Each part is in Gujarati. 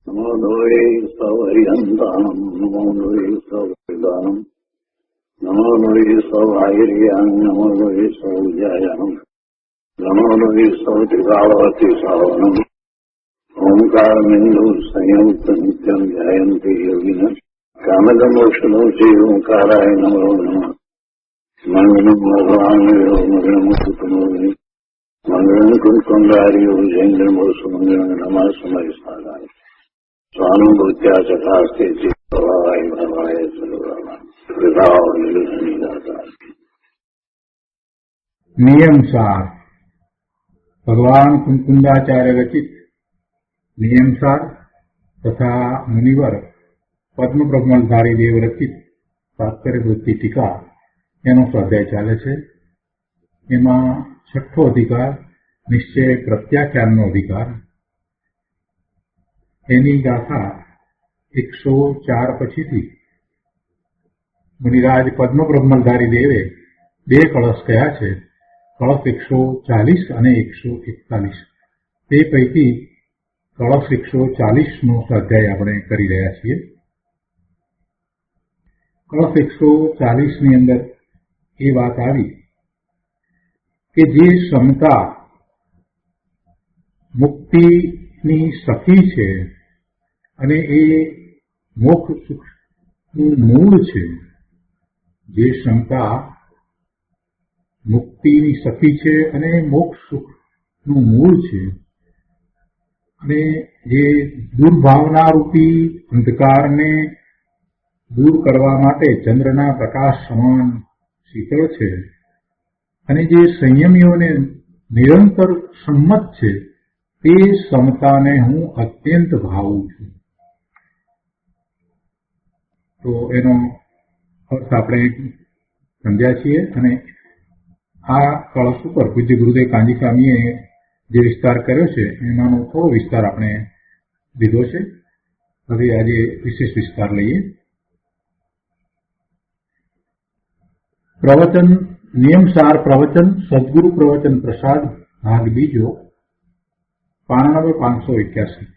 નમો લોહે સૌહરિહંતાનમ નમો લોહે સૌદાનમ નમો લોહે સૌહાયર્યાન નમો લોહે સૌજાયાનમ નમો લોહે સૌત્રિકાળવતી સાવનમ ઓમકારમિંદુ સંયુક્ત નિત્યમ ધ્યાયંતિ યોગિન કામદમોક્ષનો છે ઓંકારાય નમો નમઃ મંગલમ ભગવાન મંગલમ કુટુંબોની મંગલમ કુંકુંડાર્યો જૈન્દ્રમો સુમંગલમ નમઃ સમય સાધાય સ્વાનુભૂત્યા ચકાસ્તે ચિત્તવાય ભવાય સર્વરામ વિભાવ નિદાતા નિયમ સાર ભગવાન કુંકુંદાચાર્ય રચિત નિયમ સાર તથા મુનિવર પદ્મપ્રમલધારી દેવ રચિત તાત્પર્યવૃત્તિ ટીકા એનો સ્વાધ્યાય ચાલે છે. એમાં છઠ્ઠો અધિકાર નિશ્ચય પ્રત્યાખ્યાનનો અધિકાર. એની ગાથા 104 પછીથી મુનિરાજ પદ્મપ્રમલધારી દેવે બે કળશ કયા છે, કળશ 140 અને 141. તે પૈકી કળશ 140નો સ્વાધ્યાય આપણે કરી રહ્યા છીએ. કળશ 140ની અંદર એ વાત આવી કે જે ક્ષમતા મુક્તિની સખી છે અને એ મોક્ષ સુખનું મૂળ છે, જે ક્ષમતા મુક્તિની સખી છે અને મોક્ષ સુખનું મૂળ છે, અને જે દુર્ભાવના રૂપી અંધકારને દૂર કરવા માટે ચંદ્રના પ્રકાશ સમાન શીતળ છે, અને જે સંયમીઓને નિરંતર સંમત છે, તે ક્ષમતાને હું અત્યંત ભાવું છું. તો એનો અર્થ આપણે સમજ્યા છીએ. અને આ કળશ ઉપર પૂજ્ય ગુરુદેવ કાંજી સ્વામીએ જે વિસ્તાર કર્યો છે એમાંનો થોડો વિસ્તાર આપણે લીધો છે. હવે આજે વિશેષ વિસ્તાર લઈએ. પ્રવચન નિયમસાર પ્રવચન સદગુરુ પ્રવચન પ્રસાદ ભાગ બીજો, પાના નંબર 581.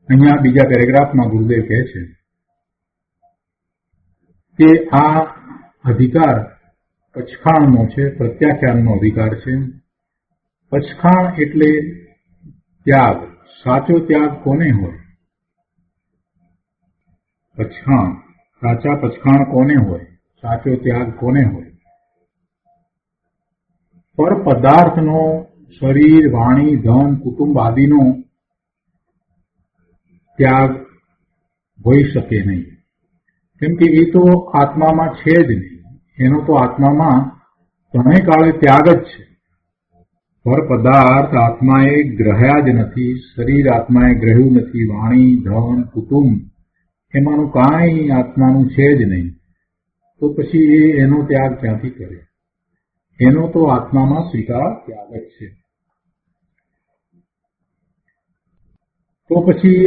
અહીંયા બીજા પેરેગ્રાફમાં ગુરુદેવ કહે છે કે આ અધિકાર પચખાણનો છે, પ્રત્યાખ્યાનનો અધિકાર છે. પચખાણ એટલે ત્યાગ. સાચો ત્યાગ કોને હોય? પચખાણ, સાચા પચખાણ કોને હોય? સાચો ત્યાગ કોને હોય? પર પદાર્થનો, શરીર, વાણી, ધન, કુટુંબ આદિનો ત્યાગ હોઈ શકે નહીં, કેમ કે એ તો આત્મામાં છે જ નહીં. એનો તો આત્મામાં ત્રણેય કાળે ત્યાગ જ છે. પર પદાર્થ આત્માએ ગ્રહ્યા જ નથી, શરીર આત્માએ ગ્રહ્યું નથી, વાણી, ધન, કુટુંબ એમાંનું કાંઈ આત્માનું છે જ નહીં. તો પછી એનો ત્યાગ ક્યાંથી કરે? એનો તો આત્મામાં સ્વીકાર ત્યાગ જ છે. તો પછી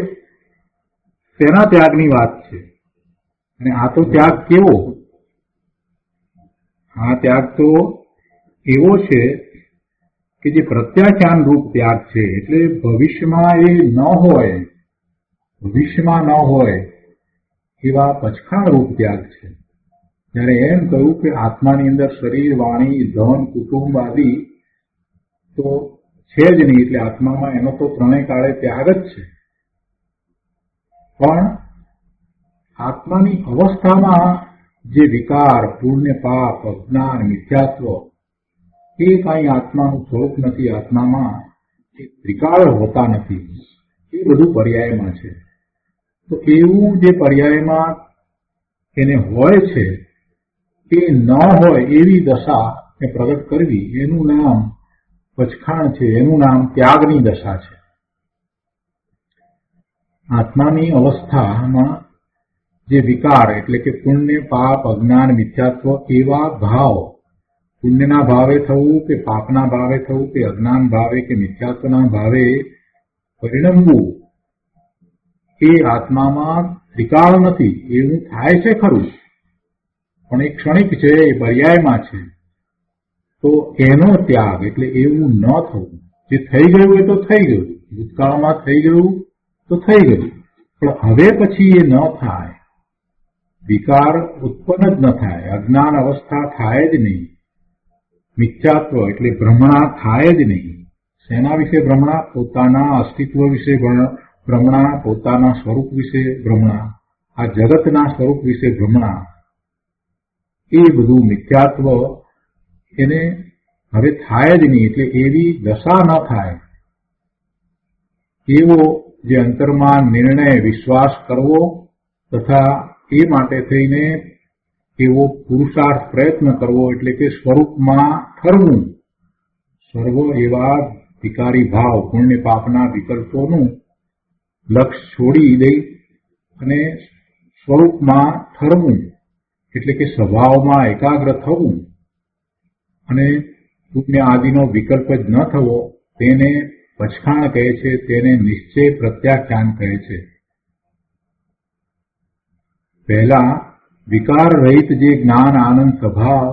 તેના ત્યાગની વાત છે. અને આ તો ત્યાગ કેવો? આ ત્યાગ તો એવો છે કે જે પ્રત્યાખ્યાન રૂપ ત્યાગ છે. એટલે ભવિષ્યમાં એ ન હોય, ભવિષ્યમાં ન હોય એવા પચખાણ રૂપ ત્યાગ છે. જ્યારે એમ કહ્યું કે આત્માની અંદર શરીર, વાણી, ધન, કુટુંબ આદિ તો છે જ નહીં, એટલે આત્મામાં એનો તો ત્રણેય કાળે ત્યાગ જ છે. પણ આત્માની અવસ્થામાં જે વિકાર, પુણ્ય, પાપ, અજ્ઞાન, મિથ્યાત્વ એ કાંઈ આત્માનું સ્વરૂપ નથી. આત્મામાં એ ત્રિકાળ હોતા નથી. એ બધું પર્યાયમાં છે. તો એવું જે પર્યાયમાં એને હોય છે એ ન હોય એવી દશા એ પ્રગટ કરવી, એનું નામ પચખાણ છે, એનું નામ ત્યાગની દશા છે. આત્માની અવસ્થામાં જે વિકાર એટલે કે પુણ્ય, પાપ, અજ્ઞાન, મિથ્યાત્વ એવા ભાવ, પુણ્યના ભાવે થવું કે પાપના ભાવે થવું કે અજ્ઞાન ભાવે કે મિથ્યાત્વના ભાવે પરિણમવું, એ આત્મામાં ત્રિકાળ નથી. એવું થાય છે ખરું, પણ એ ક્ષણિક છે, એ પર્યાયમાં છે. તો એનો ત્યાગ એટલે એવું ન થવું. જે થઈ ગયું એ તો થઈ ગયું, ભૂતકાળમાં થઈ ગયું તો થઈ ગયું, પણ હવે પછી એ ન થાય, વિકાર ઉત્પન્ન જ ન થાય, અજ્ઞાન અવસ્થા થાય જ નહીં, મિથ્યાત્વ એટલે ભ્રમણા થાય જ નહીં. શેના વિશે ભ્રમણા? પોતાના અસ્તિત્વ વિશે ભ્રમણા, પોતાના સ્વરૂપ વિશે ભ્રમણા, આ જગતના સ્વરૂપ વિશે ભ્રમણા. એ બધું મિથ્યાત્વ એને હવે થાય જ નહીં, એટલે એવી દશા ન થાય. એવો જે અંતરમાં નિર્ણય વિશ્વાસ કરવો તથા એ માટે થઈને એવો પુરુષાર્થ પ્રયત્ન કરવો, એટલે કે સ્વરૂપમાં ઠરવું. સર્વ એવા વિકારી ભાવ પુણ્ય પાપના વિકલ્પોનું લક્ષ છોડી દઈ અને સ્વરૂપમાં ઠરવું, એટલે કે સ્વભાવમાં એકાગ્ર થવું અને પુણ્ય આદિનો વિકલ્પ જ ન થવો, તેને પછખાણ કહે છે, તેને નિશ્ચય પ્રત્યાખ્યાન કહે છે. પહેલા વિકાર રહિત જે જ્ઞાન આનંદ સ્વભાવ,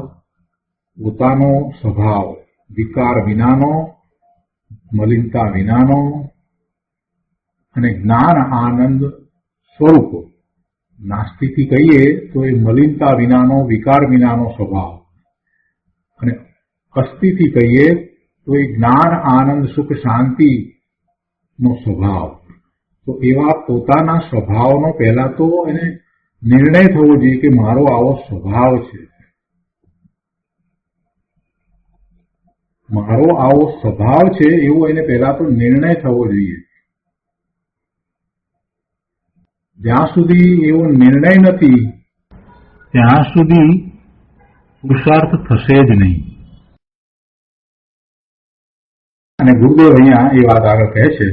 પોતાનો સ્વભાવ વિકાર વિનાનો, મલિનતા વિનાનો અને જ્ઞાન આનંદ સ્વરૂપ, નાસ્તિથી કહીએ તો એ મલિનતા વિનાનો, વિકાર વિનાનો સ્વભાવ, અને અસ્થિથી કહીએ તો એ જ્ઞાન આનંદ સુખ શાંતિનો સ્વભાવ. તો એવા પોતાના સ્વભાવનો પહેલા તો એને નિર્ણય થવો જોઈએ કે મારો આવો સ્વભાવ છે, મારો આવો સ્વભાવ છે, એવો એને પહેલા તો નિર્ણય થવો જોઈએ. જ્યાં સુધી એવો નિર્ણય નથી ત્યાં સુધી પુરુષાર્થ થશે જ નહીં. અને ગુરુદેવ અહીંયા એ વાત આગળ કહે છે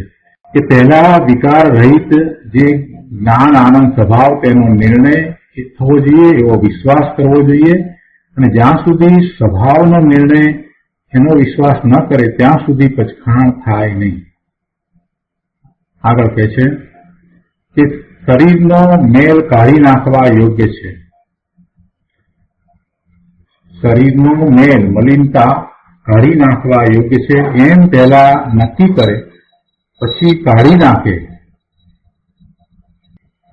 કે પહેલા વિકાર રહિત જે જ્ઞાન આનંદ સ્વભાવ, તેનો નિર્ણય થવો જોઈએ, એવો વિશ્વાસ કરવો જોઈએ. અને જ્યાં સુધી સ્વભાવનો નિર્ણય એનો વિશ્વાસ ન કરે ત્યાં સુધી પછખાણ થાય નહીં. આગળ કહે છે કે શરીરનો મેલ કાઢી નાખવા યોગ્ય છે. શરીરનો મેલ, મલિનતા કાઢી નાખવા યોગ્ય છે એમ પહેલા નક્કી કરે, પછી કાઢી નાખે.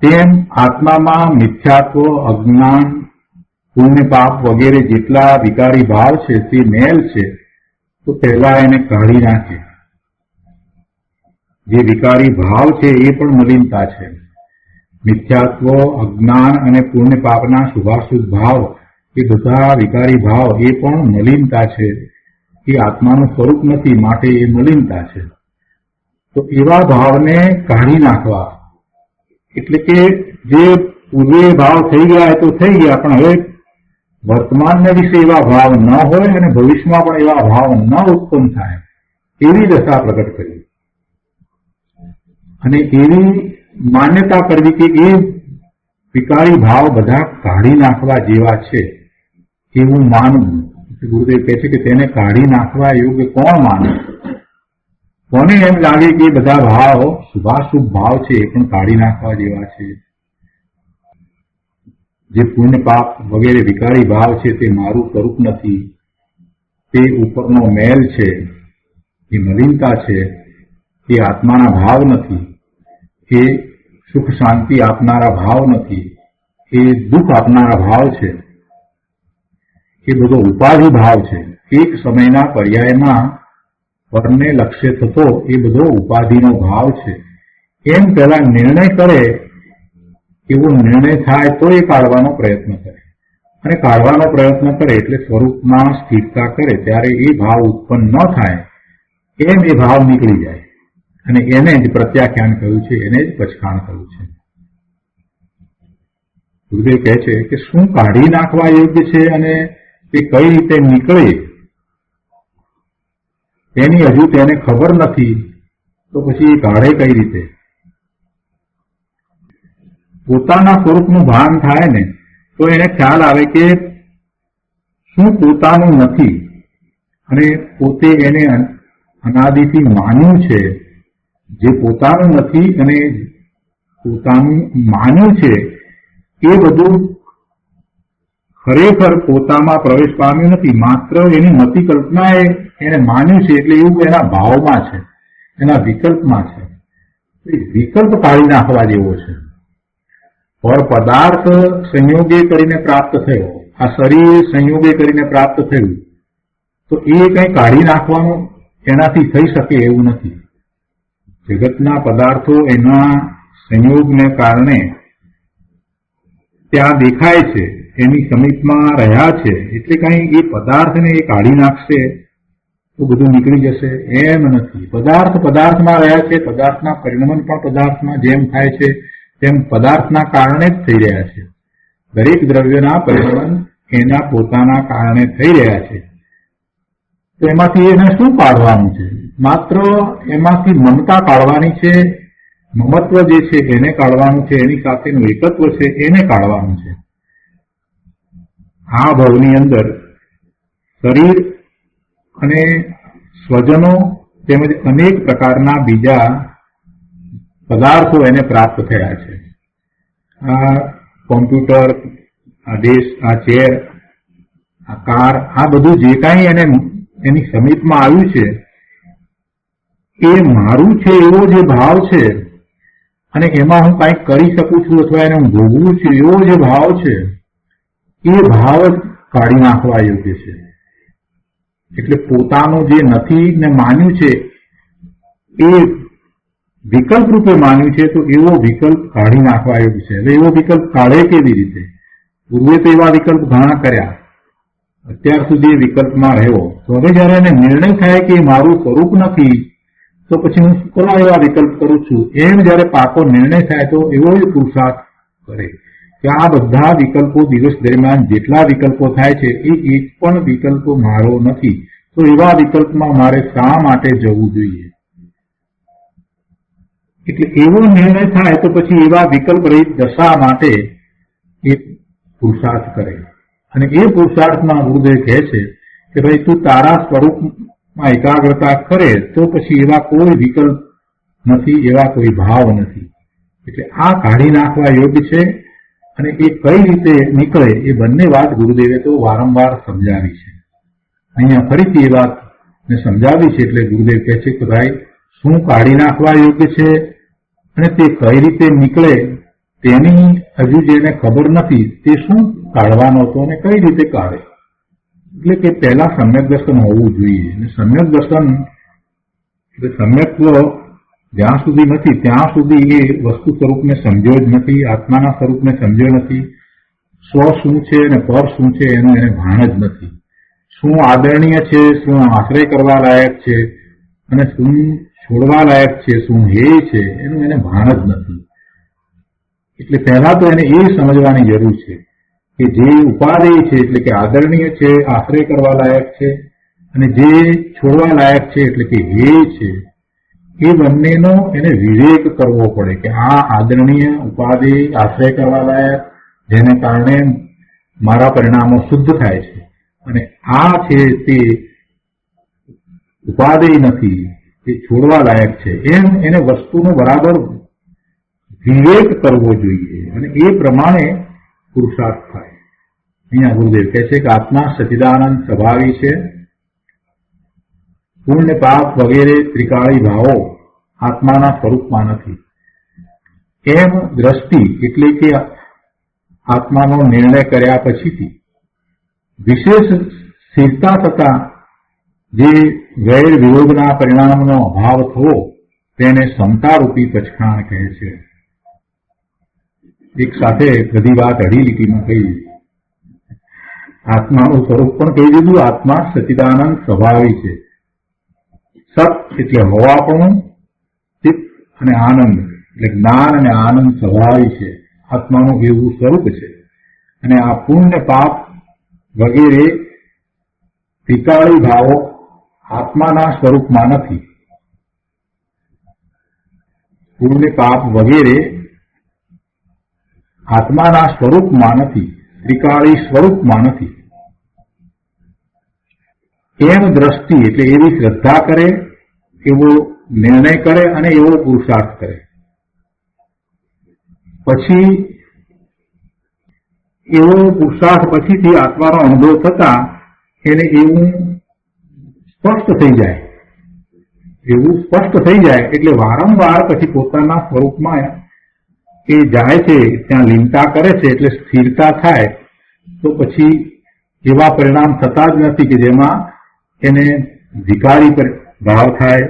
તેમ આત્મામાં મિથ્યાત્વ, અજ્ઞાન, પુણ્ય પાપ વગેરે જેટલા વિકારી ભાવ છે તે મેલ છે, તો પહેલા એને કાઢી નાખે. જે વિકારી ભાવ છે એ પણ મલિનતા છે. મિથ્યાત્વ, અજ્ઞાન અને પુણ્ય પાપના શુભાશુભ ભાવ, એ બધા વિકારી ભાવ એ પણ મલિનતા છે. એ આત્માનું સ્વરૂપ નથી, માટે એ મલિનતા છે. તો એવા ભાવને કાઢી નાખવા, એટલે કે જે પૂર્વે ભાવ થઈ ગયા એ તો થઈ ગયા, પણ હવે વર્તમાનના વિશે એવા ભાવ ન હોય અને ભવિષ્યમાં પણ એવા ભાવ ન ઉત્પન્ન થાય, એવી દશા પ્રગટ કરી. અને એવી માન્યતા કરવી કે એ વિકારી ભાવ બધા કાઢી નાખવા જેવા છે એવું માનવું. ગુરુદેવ કહે છે કે તેને કાઢી નાખવા યોગ્ય કોણ માને? કોને એમ લાગે કે બધા ભાવ શુભાશુભ ભાવ છે એ પણ કાઢી નાખવા જેવા છે? જે પુણ્ય પાપ વગેરે વિકારી ભાવ છે તે મારું સ્વરૂપ નથી, તે ઉપરનો મેલ છે, એ મલિનતા છે, એ આત્માના ભાવ નથી, એ સુખ શાંતિ આપનારા ભાવ નથી, એ દુઃખ આપનારા ભાવ છે, એ બધો ઉપાધિ ભાવ છે. એક સમયના પર્યાયમાં પરને લક્ષ્ય થતો એ બધો ઉપાધિનો ભાવ છે. એમ પહેલા નિર્ણય કરે, એવો નિર્ણય થાય તો એ કાઢવાનો પ્રયત્ન કરે, અને કાઢવાનો પ્રયત્ન કરે એટલે સ્વરૂપમાં સ્થિરતા કરે, ત્યારે એ ભાવ ઉત્પન્ન ન થાય એમ એ ભાવ નીકળી જાય. અને એને જ પ્રત્યાખ્યાન કહ્યું છે, એને જ પછખાણ કહ્યું છે. ગુરુદેવ કહે છે કે શું કાઢી નાખવા યોગ્ય છે અને તે કઈ રીતે નીકળે તેની હજુ તેને ખબર નથી, તો પછી એ કાઢે કઈ રીતે? પોતાના સ્વરૂપનું ભાન થાય ને તો એને ખ્યાલ આવે કે શું પોતાનું નથી, અને પોતે એને અનાદિથી માન્યું છે. જે પોતાનું નથી અને પોતાનું માન્યું છે એ બધું ખરેખર પોતામાં પ્રવેશ પામ્યું નથી, માત્ર એની મતિ કલ્પનાએ એને માન્યું છે, એટલે એવું એના ભાવમાં છે. એના વિકલ્પમાં છે. એ વિકલ્પ કાઢી નાખવા જેવો છે. પર પદાર્થ સંયોગે કરીને પ્રાપ્ત થયો, આ શરીર સંયોગે કરીને પ્રાપ્ત થયું, તો એ કંઈ કાઢી નાખવાનું એનાથી થઈ શકે એવું નથી. જગતના પદાર્થો એના સંયોગને કારણે ત્યાં દેખાય છે, એની સમીપમાં રહ્યા છે, એટલે કઈ એ પદાર્થને એ કાઢી નાખશે તો બધું નીકળી જશે એમ નથી. પદાર્થ પદાર્થમાં રહ્યા છે, પદાર્થના પરિણમન પણ પદાર્થમાં જેમ થાય છે તેમ પદાર્થના કારણે જ થઈ રહ્યા છે. દરેક દ્રવ્યના પરિણમન એના પોતાના કારણે થઈ રહ્યા છે. તો એમાંથી એને શું કાઢવાનું છે? માત્ર એમાંથી મમતા કાઢવાની છે, મમત્વ જે છે એને કાઢવાનું છે, એની સાથેનું એકત્વ છે એને કાઢવાનું છે. આ ભવની અંદર શરીર અને સ્વજનો તેમજ અનેક પ્રકારના બીજા પદાર્થો એને પ્રાપ્ત થયા છે. આ કોમ્પ્યુટર, આ દેશ, આ ચેર, આ કાર, આ બધું જે કાંઈ એને એની સમીપમાં આવ્યું છે એ મારું છે એવો જે ભાવ છે અને એમાં હું કંઈક કરી શકું છું અથવા એને હું ભોગવું છું એવો જે ભાવ છે એ ભાવ જ કાઢી નાખવા યોગ્ય છે. એટલે પોતાનું જે નથી ને માન્યું છે એ વિકલ્પ રૂપે માન્યું છે, તો એવો વિકલ્પ કાઢી નાખવા યોગ્ય છે. એટલે એવો વિકલ્પ કાઢે કેવી રીતે? પૂર્વે તો એવા વિકલ્પ ઘણા કર્યા, અત્યાર સુધી વિકલ્પમાં રહ્યો, તો હવે જયારે એને નિર્ણય થાય કે મારું સ્વરૂપ નથી તો પછી હું શું કરવા એવા વિકલ્પ કરું છું, એમ જયારે પાકો નિર્ણય થાય તો એવો પુરુષાર્થ કરે કે આ બધા વિકલ્પો દિવસ દરમિયાન જેટલા વિકલ્પો થાય છે એ એક પણ વિકલ્પો મારો નથી, તો એવા વિકલ્પમાં મારે શા માટે જવું જોઈએ? એટલે એવો નિર્ણય થાય તો પછી એવા વિકલ્પ રહિત દશા માટે એ પુરુષાર્થ કરે. અને એ પુરુષાર્થમાં ગુરુદેવ કહે છે કે ભાઈ તું તારા સ્વરૂપમાં એકાગ્રતા કરે તો પછી એવા કોઈ વિકલ્પ નથી, એવા કોઈ ભાવ નથી. એટલે આ કાઢી નાખવા યોગ્ય છે. અને એ કઈ રીતે નીકળે એ બંને વાત ગુરુદેવે તો વારંવાર સમજાવી છે. અહીંયા ફરીથી એ વાતને સમજાવી છે. એટલે ગુરુદેવ કહે છે કે ભાઈ શું કાઢી નાખવા યોગ્ય છે અને તે કઈ રીતે નીકળે તેની હજુ જેને ખબર નથી તે શું કાઢવાનો હતો અને કઈ રીતે કાઢે. એટલે કે પહેલા સમ્યક દર્શન હોવું જોઈએ. અને સમ્યક દર્શન એટલે સમ્યક્ત્વ જ્યાં સુધી નથી ત્યાં સુધી એ વસ્તુ સ્વરૂપને સમજ્યો જ નથી, આત્માના સ્વરૂપને સમજ્યો નથી. સ્વ શું છે અને પર શું છે એનું એને ભાન જ નથી. શું આદરણીય છે, શું આશ્રય કરવા લાયક છે અને શું છોડવા લાયક છે, શું હે છે એનું એને ભાન જ નથી. એટલે પહેલા તો એને એ સમજવાની જરૂર છે કે જે ઉપાદેય છે એટલે કે આદરણીય છે, આશ્રય કરવા લાયક છે, અને જે છોડવા લાયક છે એટલે કે હે છે, એ બંનેનો એને વિવેક કરવો પડે કે આ આદરણીય, ઉપાદેય, આશ્રય કરવા લાયક, જેને કારણે મારા પરિણામો શુદ્ધ થાય છે, અને આ છે તે ઉપાદેય નથી, તે છોડવા લાયક છે. એમ એને વસ્તુનો બરાબર વિવેક કરવો જોઈએ અને એ પ્રમાણે પુરુષાર્થ થાય. અહીંયા ગુરુદેવ કહે છે કે આત્મા સચ્ચિદાનંદ સ્વભાવી છે. પુણ્ય પાપ વગેરે ત્રિકાળી ભાવો આત્માના સ્વરૂપમાં નથી. એમ દ્રષ્ટિ એટલે કે આત્માનો નિર્ણય કર્યા પછીથી વિશેષ સ્થિરતા થતા જે વૈર વિરોધના પરિણામનો અભાવ થવો તેને સમતારૂપી પચખાણ કહે છે. એક સાથે બધી વાત અઢી લીટીમાં કહી દીધી. આત્માનું સ્વરૂપ પણ કહી દીધું. આત્મા સચ્ચિદાનંદ સ્વભાવી છે. સત એટલે હોવાપણું, ચિત્ત અને આનંદ એટલે જ્ઞાન અને આનંદ સ્વભાવી છે. આત્માનું એવું સ્વરૂપ છે. અને આ પુણ્ય પાપ વગેરે ત્રિકાળી ભાવો આત્માના સ્વરૂપમાં નથી. પુણ્ય પાપ વગેરે આત્માના સ્વરૂપમાં નથી, ત્રિકાળી સ્વરૂપમાં નથી. એમ દ્રષ્ટિ એટલે એવી શ્રદ્ધા કરે, એવો નિર્ણય કરે અને એવો પુરુષાર્થ કરે. પછી એવો પુરુષાર્થ પછીથી આત્માનો અનુભવ થતા એને એવું સ્પષ્ટ થઈ જાય એવું સ્પષ્ટ થઈ જાય એટલે વારંવાર પછી પોતાના સ્વરૂપમાં એ જાય છે, ત્યાં લીનતા કરે છે એટલે સ્થિરતા થાય, તો પછી એવા પરિણામ થતા જ નથી કે જેમાં એને વિકારી ભાવ થાય,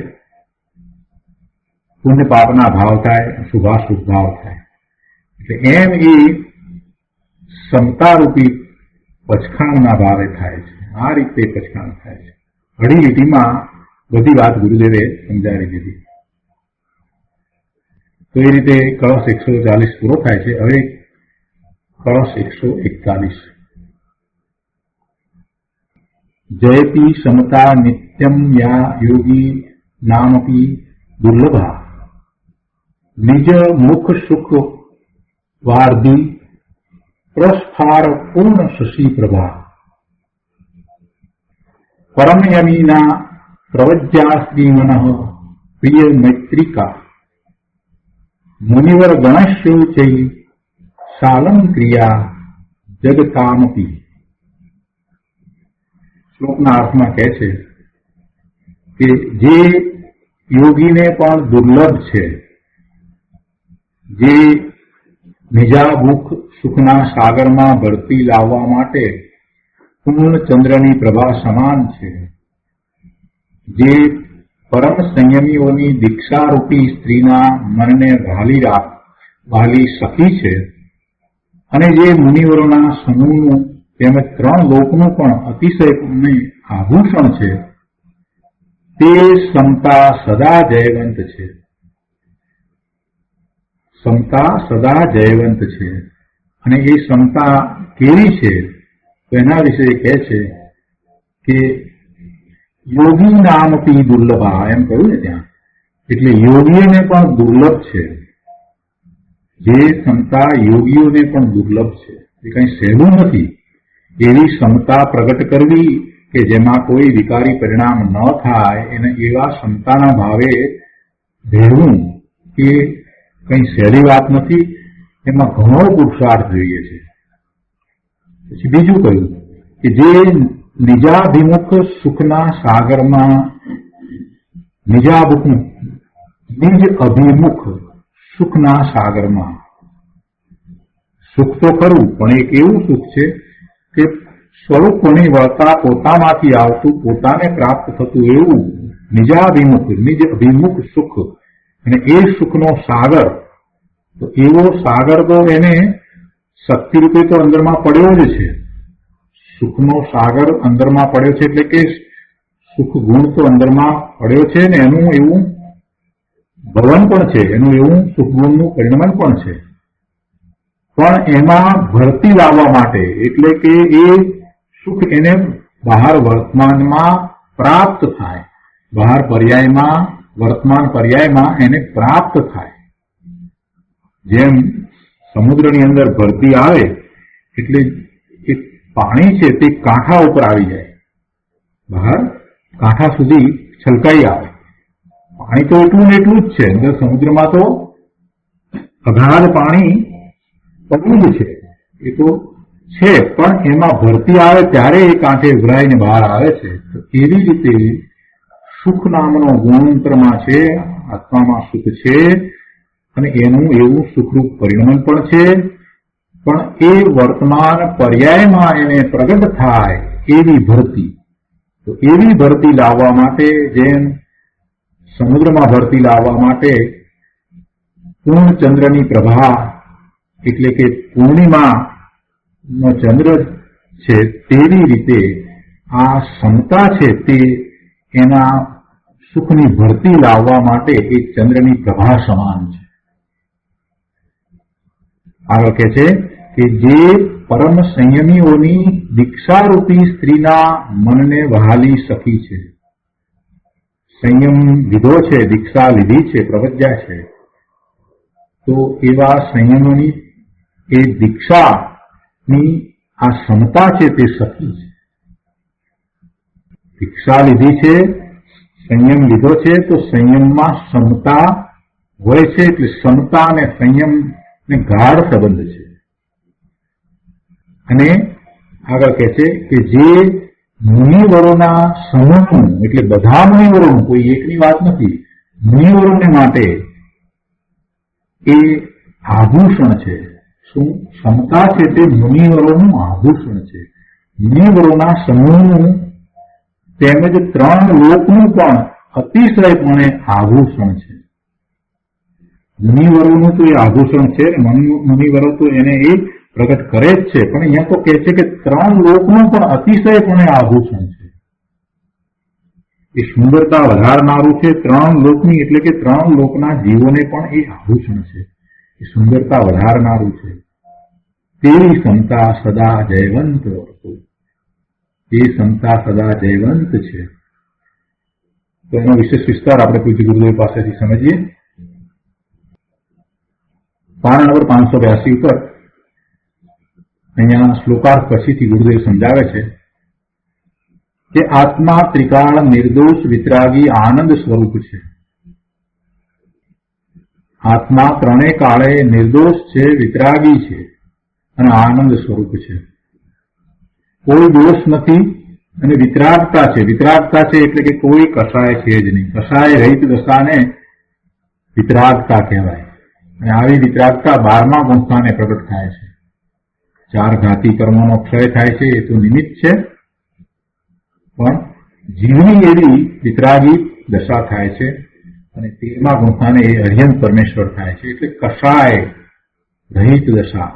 પુણ્ય પાપના ભાવ થાય, શુભાશુભ ભાવ થાય. એટલે એમ એ સમતારૂપી પચખાણના ભાવે થાય છે. આ રીતે પચખાણ થાય છે. અઢી લીટીમાં બધી વાત ગુરુદેવે સમજાવી દીધી. તો એ રીતે કળશ 140 પૂરો થાય છે. હવે કળશ 141. જયતી સમતા નિત્યમ યા યોગી નામપી દુર્લભા નિજ મુખ સુખ વાર્ધી પ્રસ્ફાર પૂર્ણ શશી પ્રભા પરમ યમીના પ્રવજ્યાસ્તી મનઃ પ્રિય મૈત્રિકા મુનિવર ગણસ્યો ચૈ શાલમ ક્રિયા જગતામપી. શ્લોકના અર્થમાં કહે છે કે જે યોગીને પણ દુર્લભ છે, જે નિજાભૂખ સુખના સાગરમાં ભરતી લાવવા માટે પૂર્ણ ચંદ્રની પ્રભા સમાન છે, જે પરમ સંયમીઓની દીક્ષારૂપી સ્ત્રીના મનને વાલી સખી છે, અને જે મુનિવરોના સમૂહનું તેમજ 3 લોકનું પણ અતિશય આભૂષણ છે, તે સમતા સદા જયવંત છે. સમતા સદા જયવંત છે. અને એ સમતા કેવી છે તો એના વિશે કહે છે કે યોગી નામપી દુર્લભા, એમ કહ્યું ને ત્યાં, એટલે યોગીઓને પણ દુર્લભ છે. જે સમતા યોગીઓને પણ દુર્લભ છે, એ કંઈ સહેલું નથી. એવી સમતા પ્રગટ કરવી કે જેમાં કોઈ વિકારી પરિણામ ન થાય, એને એવા સમતાના ભાવે ભેળવું એ કંઈ સહેલી વાત નથી. એમાં ઘણો પુરુષાર્થ જોઈએ છે. પછી બીજું કહ્યું કે જે નિજાભિમુખ સુખના સાગરમાં નિજ અભિમુખ સુખના સાગરમાં, સુખ તો ખરું પણ એક એવું સુખ છે કે સ્વરૂપની વળતા પોતામાંથી આવતું, પોતાને પ્રાપ્ત થતું એવું નિજ અભિમુખ સુખ. અને એ સુખનો સાગર, તો એવો સાગર તો એને શક્તિ રૂપે તો અંદરમાં પડ્યો જ છે. સુખનો સાગર અંદરમાં પડ્યો છે, એટલે કે સુખ ગુણ તો અંદરમાં પડ્યો છે ને એનું એવું ભવન પણ છે, એનું એવું સુખ ગુણનું પરિણમન પણ છે. પણ એમાં ભરતી લાવવા માટે, એટલે કે એ સુખ એને બહાર વર્તમાનમાં પ્રાપ્ત થાય, બહાર પર્યાયમાં, વર્તમાન પર્યાયમાં એને પ્રાપ્ત થાય. જેમ સમુદ્રની અંદર ભરતી આવે એટલે એ પાણી છે તે કાંઠા ઉપર આવી જાય, બહાર કાંઠા સુધી છલકાઈ આવે. પાણી તો એટલું ને એટલું જ છે, અંદર સમુદ્રમાં તો અગાધ પાણી પડ્યું જ છે, એ તો છે, પણ એમાં ભરતી આવે ત્યારે એ કાંઠે ઉભરાઈને બહાર આવે છે. તો એવી રીતે સુખ નામનો ગુણતંત્રમાં છે, આત્મામાં સુખ છે, અને એનું એવું સુખરૂપ પરિણમન પણ છે. પણ એ વર્તમાન પર્યાયમાં એને પ્રગટ થાય એવી ભરતી, તો એવી ભરતી લાવવા માટે, જેમ સમુદ્રમાં ભરતી લાવવા માટે પૂર્ણ ચંદ્રની પ્રભા, એટલે કે પૂર્ણિમાનો ચંદ્ર છે, તેવી રીતે આ સમતા છે તે એના સુખની ભરતી લાવવા માટે એક ચંદ્રની પ્રભા સમાન છે. આગળ કહે છે કે જે પરમ સંયમીઓની દીક્ષારૂપી સ્ત્રીના મનને વહાલી સખી છે. સંયમ લીધો છે, દીક્ષા લીધી છે, પ્રવજ્યા છે, તો એવા સંયમોની એ દીક્ષાની આ સમતા છે તે સખી છે. દીક્ષા લીધી છે, સંયમ લીધો છે, તો સંયમમાં સમતા હોય છે, એટલે સમતા અને સંયમ ને ગાઢ સંબંધ છે. અને આગળ કહે છે કે જે મુનિવરોના સમૂહનું એટલે બધા મુનિવરોનું, કોઈ એકની વાત નથી, મુનિવરોને માટે એ આભૂષણ છે. શું ક્ષમતા છે તે મુનિવરોનું આભૂષણ છે. મુનિવરોના સમૂહનું તેમજ 3 લોકનું પણ અતિશયપણે આભૂષણ છે. મુનિવરોનું તો એ આભૂષણ છે, મુનિવરો તો એને એ પ્રગટ કરે જ છે, પણ અહીંયા તો કહે છે કે 3 લોકનું પણ અતિશયપણે આભૂષણ છે. એ સુંદરતા વધારનારું છે 3 લોકની, એટલે કે 3 લોકના જીવોને પણ એ આભૂષણ છે, એ સુંદરતા વધારનારું છે. તેવી ક્ષમતા સદા જયવંત વર્તો, એ ક્ષમતા સદા જયવંત છે. તો એનો વિશેષ વિસ્તાર આપણે પૂજ્ય ગુરુદેવ પાસેથી સમજીએ. પાના નંબર 582 ઉપર અહીંયા શ્લોકાર્થ પછીથી ગુરુદેવ સમજાવે છે કે આત્મા ત્રિકાળ નિર્દોષ વિતરાગી આનંદ સ્વરૂપ છે. આત્મા 3 કાળે નિર્દોષ છે, વિતરાગી છે અને આનંદ સ્વરૂપ છે. કોઈ દોષ નથી અને વિતરાગતા છે. વિતરાગતા છે એટલે કે કોઈ કસાય છે જ નહીં. કસાય રહિત દશાને વિતરાગતા કહેવાય. અને આવી વિતરાગતા 12મા ગુણસ્થાને પ્રગટ થાય છે. 4 ઘાતી કર્મોનો ક્ષય થાય છે એ તો નિમિત્ત છે, પણ જીવની એવી વિતરાગી દશા થાય છે અને 13મા ગુણસ્થાને એ અર્યંત પરમેશ્વર થાય છે. એટલે કસાય રહિત દશા,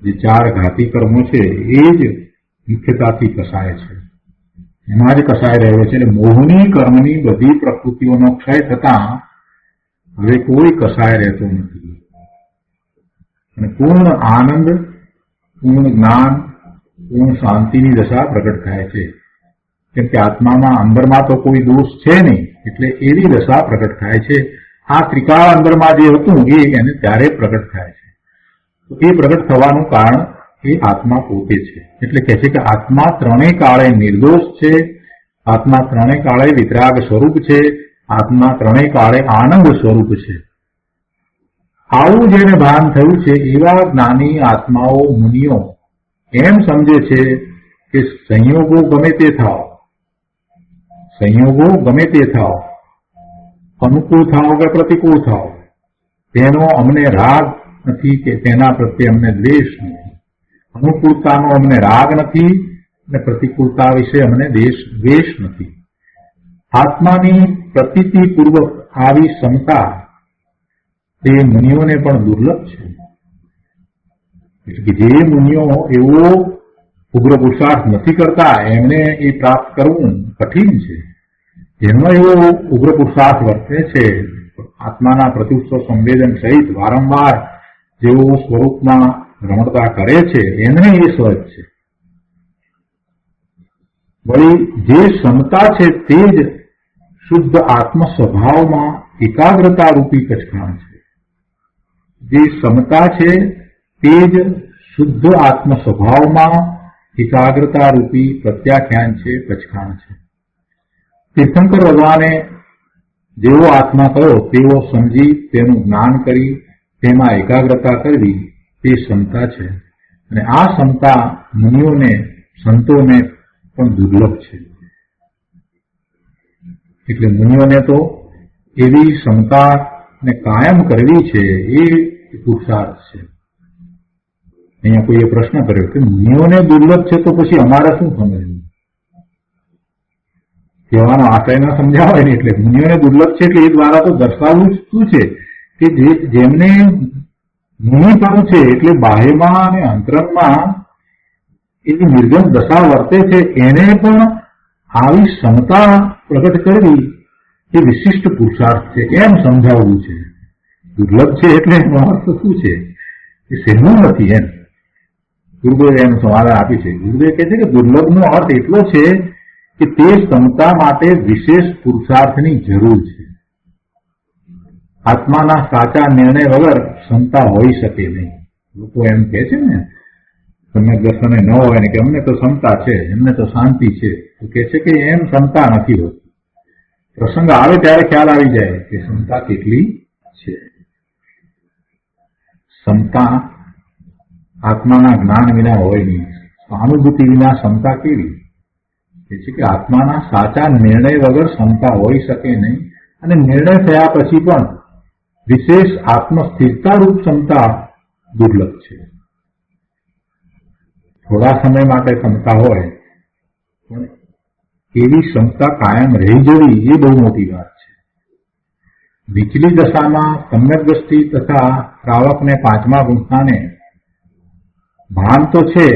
જે 4 ઘાતી કર્મો છે એ જ મુખ્યતાથી કસાય છે, એમાં જ કસાય રહ્યો છે. એટલે મોહની કર્મની બધી પ્રકૃતિઓનો ક્ષય થતા હવે કોઈ કસાય રહેતો નથી અને પૂર્ણ આનંદ, પૂર્ણ જ્ઞાન, પૂર્ણ શાંતિની દશા પ્રગટ થાય છે. કેમ કે આત્મામાં અંદરમાં તો કોઈ દોષ છે નહીં, એટલે એવી દશા પ્રગટ થાય છે. આ ત્રિકાળ અંદરમાં જે હતું એને ત્યારે પ્રગટ થાય છે. તો એ પ્રગટ થવાનું કારણ એ આત્મા પોતે છે. એટલે કહે છે કે આત્મા 3 કાળે નિર્દોષ છે, આત્મા 3 કાળે વિતરાગ સ્વરૂપ છે, આત્મા 3 કાળે આનંદ સ્વરૂપ છે. આવું જેને ભાન થયું છે એવા જ્ઞાની આત્માઓ મુનિઓ એમ સમજે છે કે સંયોગો ગમે તે થાવ, સંયોગો ગમે તે થાવ, અનુકૂળ થાવ કે પ્રતિકૂળ થાવ, તેનો અમને રાગ નથી કે તેના પ્રત્યે અમને દ્વેષ નથી. અનુકૂળતાનો અમને રાગ નથી અને પ્રતિકૂળતા વિશે અમને દ્વેષ નથી. આત્માની પ્રતીતિપૂર્વક આવી ક્ષમતા તે મુનિઓને પણ દુર્લભ છે. એટલે કે જે મુનિઓ એવો ઉગ્ર પુરુષાર્થ નથી કરતા એમને એ પ્રાપ્ત કરવું કઠિન છે. જેમનો એવો ઉગ્ર પુરુષાર્થ વર્તે છે, આત્માના પ્રત્યુત્સવ સંવેદન સહિત વારંવાર જેઓ સ્વરૂપમાં રમણતા કરે છે, એમને એ સહજ છે. વળી જે ક્ષમતા છે તે જ શુદ્ધ આત્મ સ્વભાવમાં એકાગ્રતા રૂપી કચખાણ છે. જે ક્ષમતા છે તે જ શુદ્ધ આત્મ સ્વભાવમાં એકાગ્રતા રૂપી પ્રત્યાખ્યાન છે, કચખાણ છે. તીર્થંકર ભગવાને જેવો આત્મા કયો તેવો સમજી તેનું જ્ઞાન કરી તેમાં એકાગ્રતા કરવી તે ક્ષમતા છે. અને આ ક્ષમતા મુનિઓને, સંતોને પણ દુર્લભ છે. એટલે મુનિઓને તો એવી ક્ષમતાને કાયમ કરવી છે એ પુરુષાર્થ છે. અહીંયા કોઈએ પ્રશ્ન કર્યો કે મુનિઓને દુર્લભ છે તો પછી અમારે શું સમજવું? કહેવાનો આશય ન સમજાવે ને, એટલે મુનિઓને દુર્લભ છે એટલે એ દ્વારા તો દર્શાવવું શું છે કે જેમને મુનિપણું છે એટલે બાહ્યમાં અને અંતરંગમાં એવી નિર્ગમ દશા વર્તે છે, એને પણ આવી ક્ષમતા પ્રગટ કરવી એ વિશિષ્ટ પુરુષાર્થ છે એમ સમજાવવું છે. દુર્લભ છે એટલે એનો અર્થ શું છે? એ સહેલું નથી એમ ગુરુદેવે એનું સમાધાન આપ્યું છે. ગુરુદેવ કહે છે કે દુર્લભનો અર્થ એટલો છે કે તે ક્ષમતા માટે વિશેષ પુરુષાર્થની જરૂર છે. આત્માના સાચા નિર્ણય વગર ક્ષમતા હોઈ શકે નહીં. લોકો એમ કહે છે ને તમને દર્શને ન હોય ને કે અમને તો ક્ષમતા છે, એમને તો શાંતિ છે, તો કહે છે કે એમ ક્ષમતા નથી હોતી. પ્રસંગ આવે ત્યારે ખ્યાલ આવી જાય કે ક્ષમતા કેટલી છે. ક્ષમતા આત્માના જ્ઞાન વિના હોય નહીં. સહાનુભૂતિ વિના ક્ષમતા કેવી? એ છે કે આત્માના સાચા નિર્ણય વગર ક્ષમતા હોઈ શકે નહીં, અને નિર્ણય થયા પછી પણ વિશેષ આત્મસ્થિરતારૂપ ક્ષમતા દુર્લભ છે. થોડા સમય માટે ક્ષમતા હોય પણ એવી ક્ષમતા કાયમ રહી જવી એ બહુ મોટી વાત છે. નીચલી દશામાં સમ્યક દ્રષ્ટિ તથા શ્રાવકને પાંચમા ગુંઠાને ભાન તો છે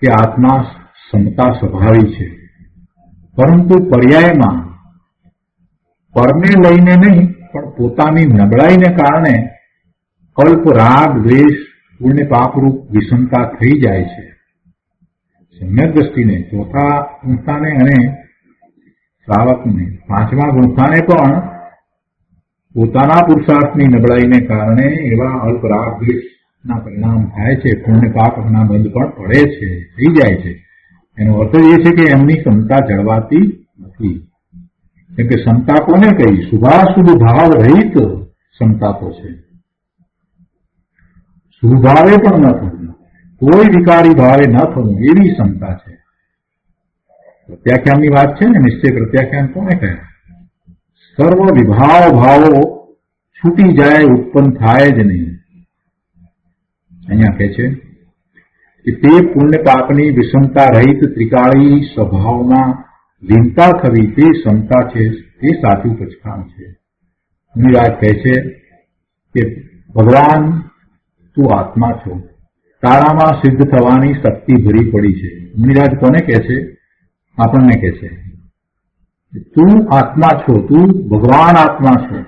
કે આત્મા ક્ષમતા સ્વભાવી છે, પરંતુ પર્યાયમાં પરને લઈને નહીં પણ પોતાની નબળાઈને કારણે અલ્પ રાગ દ્વેષ પુણ્ય પાપરૂપ વિષમતા થઈ જાય છે. સમ્યક દ્રષ્ટિને ચોથા ગુંઠાને અને શ્રાવકને પાંચમા ગુંઠાને પણ પોતાના પુરુષાર્થની નબળાઈને કારણે એવા અલ્પ રાગ દ્વેષના પરિણામ થાય છે, પુણ્ય પાપના બંધ પણ પડે છે, થઈ જાય છે. એનો અર્થ એ છે કે એમની ક્ષમતા જળવાતી નથી. કેમ કે ક્ષમતા કોને કહી? શુભાશુભ ભાવ રહિત ક્ષમતા તો છે. શુભ ભાવે પણ ન થવું, કોઈ વિકારી ભાવે ન થવું, એવી ક્ષમતા છે. પ્રત્યાખ્યાનની વાત છે ને, નિશ્ચય પ્રત્યાખ્યાન કોને કહે? સર્વ વિભાવ ભાવો છૂટી જાય, ઉત્પન્ન થાય જ નહીં. અહીંયા કહે છે કે તે પુણ્ય પાપની વિષમતા રહિત ત્રિકાળી સ્વભાવમાં લીનતા થવી તે ક્ષમતા છે, તે સાચું પચકામ છે. મુનિરાજ કહે છે કે ભગવાન તું આત્મા છો, તારામાં સિદ્ધ થવાની શક્તિ ભરી પડી છે. મુનિરાજ કોને કહે છે? આપણને કહે છે તું આત્મા છો, તું ભગવાન આત્મા છો,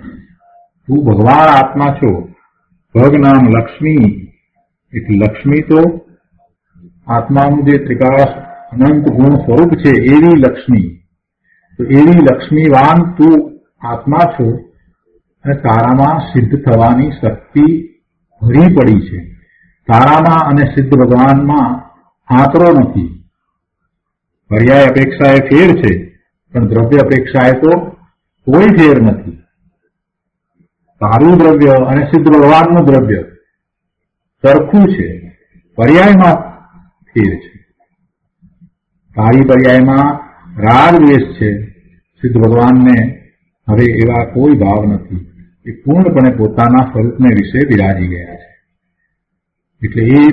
તું ભગવાન આત્મા છો. ભગ નામ લક્ષ્મી, એટલે લક્ષ્મી તો આત્માનું જે ત્રિકાળ અનંત ગુણ સ્વરૂપ છે એવી લક્ષ્મી. તો એવી લક્ષ્મીવાન તું આત્મા છો અને તારામાં સિદ્ધ થવાની શક્તિ ભરી પડી છે. તારામાં અને સિદ્ધ ભગવાનમાં આંતરો નથી. પર્યાય અપેક્ષાએ ફેર છે, પણ દ્રવ્ય અપેક્ષાએ તો કોઈ ફેર નથી. તારું દ્રવ્ય અને સિદ્ધ ભગવાનનું દ્રવ્ય સરખું છે, પર્યાયમાં ફેર છે. તારી પર્યાયમાં રાગ દ્વેષ છે, સિદ્ધ ભગવાનને હવે એવા કોઈ ભાવ નથી. એ પૂર્ણપણે પોતાના સ્વરૂપને વિશે વિરાજી ગયા છે. એટલે એ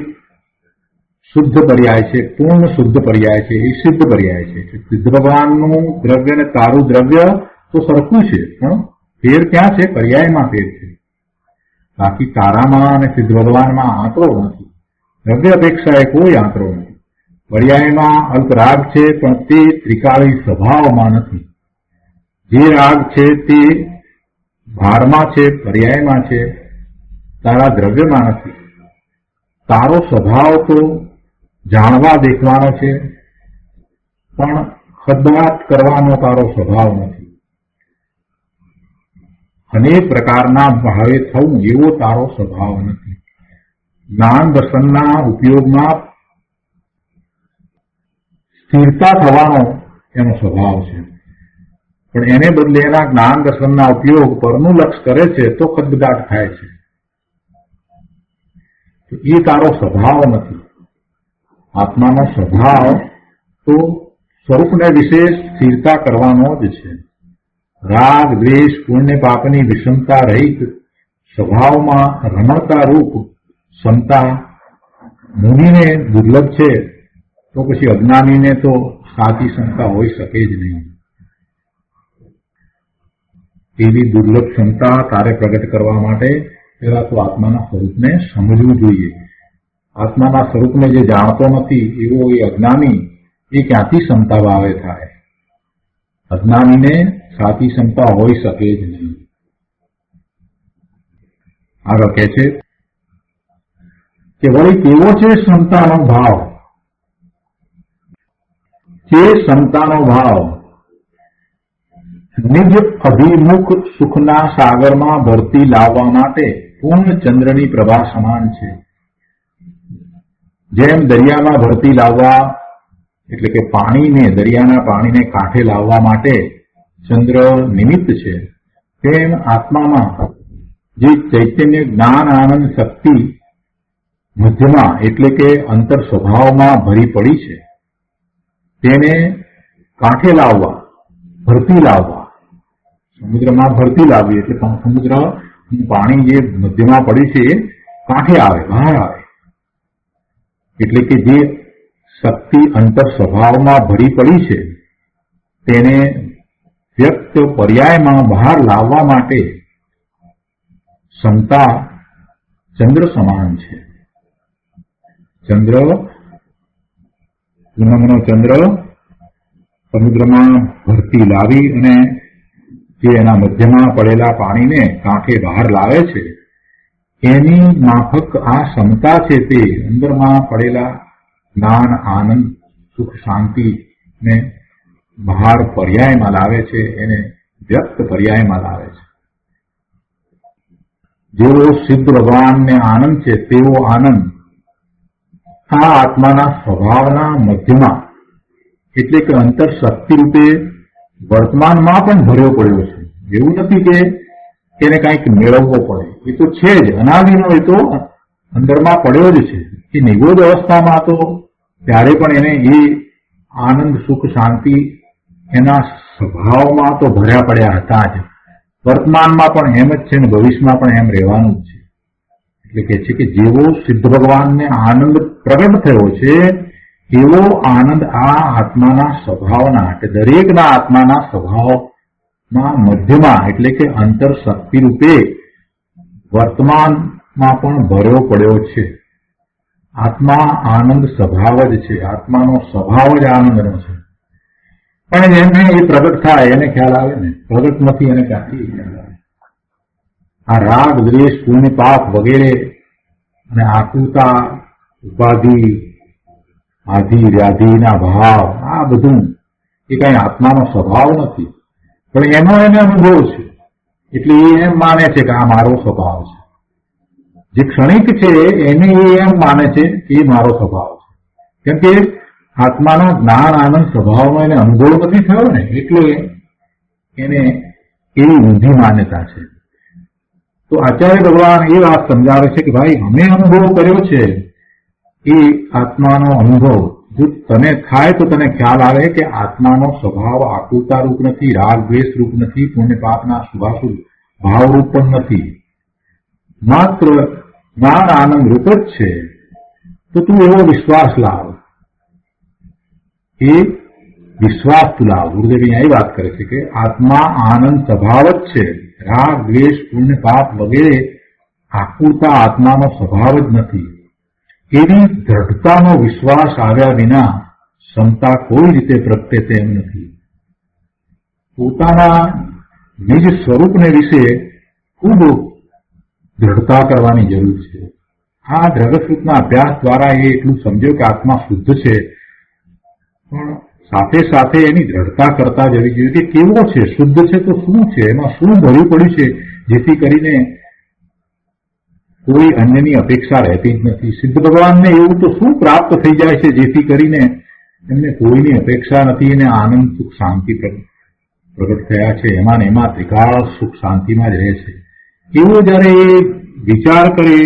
શુદ્ધ પર્યાય છે, પૂર્ણ શુદ્ધ પર્યાય છે, એ સિદ્ધ પર્યાય છે. સિદ્ધ ભગવાનનું દ્રવ્ય ને તારું દ્રવ્ય તો સરખું છે, પણ ફેર ક્યાં છે? પર્યાયમાં ફેર છે. બાકી તારામાં અને સિદ્ધ ભગવાનમાં આંતરો નથી. દ્રવ્ય અપેક્ષાએ કોઈ આંતરો નથી. પર્યાયમાં અલ્પ રાગ છે, પણ તે ત્રિકાળી સ્વભાવમાં નથી. જે રાગ છે તે ભારમાં છે, પર્યાયમાં છે, તારા દ્રવ્યમાં નથી. તારો સ્વભાવ તો જાણવા દેખવાનો છે, પણ ખદવાટ કરવાનો તારો સ્વભાવ નથી. અનેક પ્રકારના ભાવે થવું એવો તારો સ્વભાવ નથી. જ્ઞાન દર્શનના ઉપયોગમાં સ્થિરતા થવાનો એનો સ્વભાવ છે, પણ એને બદલે એના જ્ઞાન દર્શનના ઉપયોગ પરનું લક્ષ કરે છે તો ખદબદાટ થાય છે. તો એ તારો સ્વભાવ નથી. આત્માનો સ્વભાવ તો સ્વરૂપને વિશે સ્થિરતા કરવાનો જ છે. રાગ દ્વેષ પુણ્ય પાપની વિષમતા રહિત સ્વભાવમાં રમણતા રૂપ ક્ષમતા મુનિને દુર્લભ છે, તો પછી અજ્ઞાનીને તો સાચી ક્ષમતા હોઈ શકે જ નહીં. એવી દુર્લભ ક્ષમતા તારે પ્રગટ કરવા માટે પહેલા તો આત્માના સ્વરૂપને સમજવું જોઈએ. આત્માના સ્વરૂપને જે જાણતો નથી એવો એ અજ્ઞાની, એ ક્યાંથી ક્ષમતા ભાવે થાય? અજ્ઞાનીને સાચી ક્ષમતા હોઈ શકે જ નહીં. આગળ કહે છે કે વળી કેવો છે ક્ષમતાનો ભાવ? જે ક્ષમતાનો ભાવ નિજ અભિમુખ સુખના સાગરમાં ભરતી લાવવા માટે પૂર્ણ ચંદ્રની પ્રભા સમાન છે. જેમ દરિયામાં ભરતી લાવવા એટલે કે પાણીને, દરિયાના પાણીને કાંઠે લાવવા માટે ચંદ્ર નિમિત્ત છે, તેમ આત્મામાં જે ચૈતન્ય જ્ઞાન આનંદ શક્તિ મધ્યમાં એટલે કે અંતર સ્વભાવમાં ભરી પડી છે, તેને કાંઠે લાવવા, ભરતી લાવવા. સમુદ્રમાં ભરતી લાવવી એટલે સમુદ્ર પાણી જે મધ્યમાં પડ્યું છે એ કાંઠે આવે, બહાર આવે. એટલે કે જે શક્તિ અંતર સ્વભાવમાં ભરી પડી છે તેને વ્યક્ત પર્યાયમાં બહાર લાવવા માટે ક્ષમતા ચંદ્ર સમાન છે. ચંદ્ર, પૂનમનો ચંદ્ર સમુદ્રમાં ભરતી લાવી અને જે એના મધ્યમાં પડેલા પાણીને કાંઠે બહાર લાવે છે એની માફક આ ક્ષમતા છે તે અંદરમાં પડેલા જ્ઞાન, આનંદ, સુખ, શાંતિ ને બહાર પર્યાયમાં લાવે છે, એને વ્યક્ત પર્યાયમાં લાવે છે. જેવો સિદ્ધ ભગવાનને આનંદ છે તેવો આનંદ આ આત્માના સ્વભાવના મધ્યમાં એટલે કે અંતર શક્તિ રૂપે વર્તમાનમાં પણ ભર્યો પડ્યો છે. એવું નથી કે એને કંઈક મેળવવો પડે, એ તો છે જ, અનાદિનો એ તો અંદરમાં પડ્યો જ છે. એ નિગોદ અવસ્થામાં તો ત્યારે પણ એને એ આનંદ, સુખ, શાંતિ એના સ્વભાવમાં તો ભર્યા પડ્યા હતા જ. વર્તમાનમાં પણ એમ જ છે ને ભવિષ્યમાં પણ એમ રહેવાનું જ છે. એટલે કે છે કે જેવો સિદ્ધ ભગવાનને આનંદ પ્રગટ થયો છે એવો આનંદ આ આત્માના સ્વભાવના એટલે દરેકના આત્માના સ્વભાવમાં મધ્યમાં એટલે કે અંતર શક્તિ રૂપે વર્તમાનમાં પણ ભર્યો પડ્યો છે. આત્મા આનંદ સ્વભાવ જ છે, આત્માનો સ્વભાવ જ આનંદનો છે. પણ એને એ પ્રગટ થાય એને ખ્યાલ આવે ને, પ્રગટ નથી એને ક્યાંથી ખ્યાલ આવે? આ રાગ, દ્વેષ, પુણ્ય, પાપ વગેરે અને આકુતા, ઉપાધિ, આધિ વ્યાધિના ભાવ આ બધું એ કઈ આત્માનો સ્વભાવ નથી, પણ એનો એને અનુભવ છે. એટલે એ એમ માને છે કે આ મારો સ્વભાવ છે. જે ક્ષણિક છે એને એ એમ માને છે કે એ મારો સ્વભાવ છે. કેમ કે આત્માના જ્ઞાન, આનંદ સ્વભાવનો એને અનુભવ નથી થયો ને, એટલે એને એવી ઊંધી માન્યતા છે. તો આચાર્ય ભગવાન એ વાત સમજાવે છે કે ભાઈ અમે અનુભવ કર્યો છે એ આત્માનો અનુભવ જો તને થાય તો તને ખ્યાલ આવે કે આત્માનો સ્વભાવ આકુરતા રૂપ નથી, રાગ દ્વેષ રૂપ નથી, પુણ્ય પાપના શુભાશુભ ભાવ રૂપ પણ નથી, માત્ર જ્ઞાન આનંદ રૂપ જ છે. તો તું એવો વિશ્વાસ લાવ, એ વિશ્વાસ તું લાવ. ગુરુદેવ અહીંયા એ વાત કરે છે કે આત્મા આનંદ સ્વભાવ જ છે, રાગ દ્વેષ પુણ્ય પાપ વગેરે આકુરતા આત્માનો સ્વભાવ જ નથી. એવી દ્રઢતાનો વિશ્વાસ આવ્યા વિના ક્ષમતા કોઈ રીતે પ્રગટે તેમ નથી. પોતાના નિજ સ્વરૂપને વિશે ખૂબ દ્રઢતા કરવાની જરૂર છે. આ દ્રઢસ્વરૂપના અભ્યાસ દ્વારા એ એટલું સમજ્યો કે આત્મા શુદ્ધ છે, પણ સાથે સાથે એની દ્રઢતા કરતા જવી જોઈએ કે કેવો છે, શુદ્ધ છે તો શું છે, એમાં શું ભર્યું પડ્યું છે, જેથી કરીને કોઈ અન્યની અપેક્ષા રહેતી જ નથી. સિદ્ધ ભગવાનને એવું તો શું પ્રાપ્ત થઈ જાય છે જેથી કરીને એમને કોઈની અપેક્ષા નથી અને આનંદ, સુખ, શાંતિ પ્રગટ થયા છે. એમાં ને એમાં ત્રિકાળ સુખ શાંતિમાં જ રહે છે. એવો જયારે એ વિચાર કરે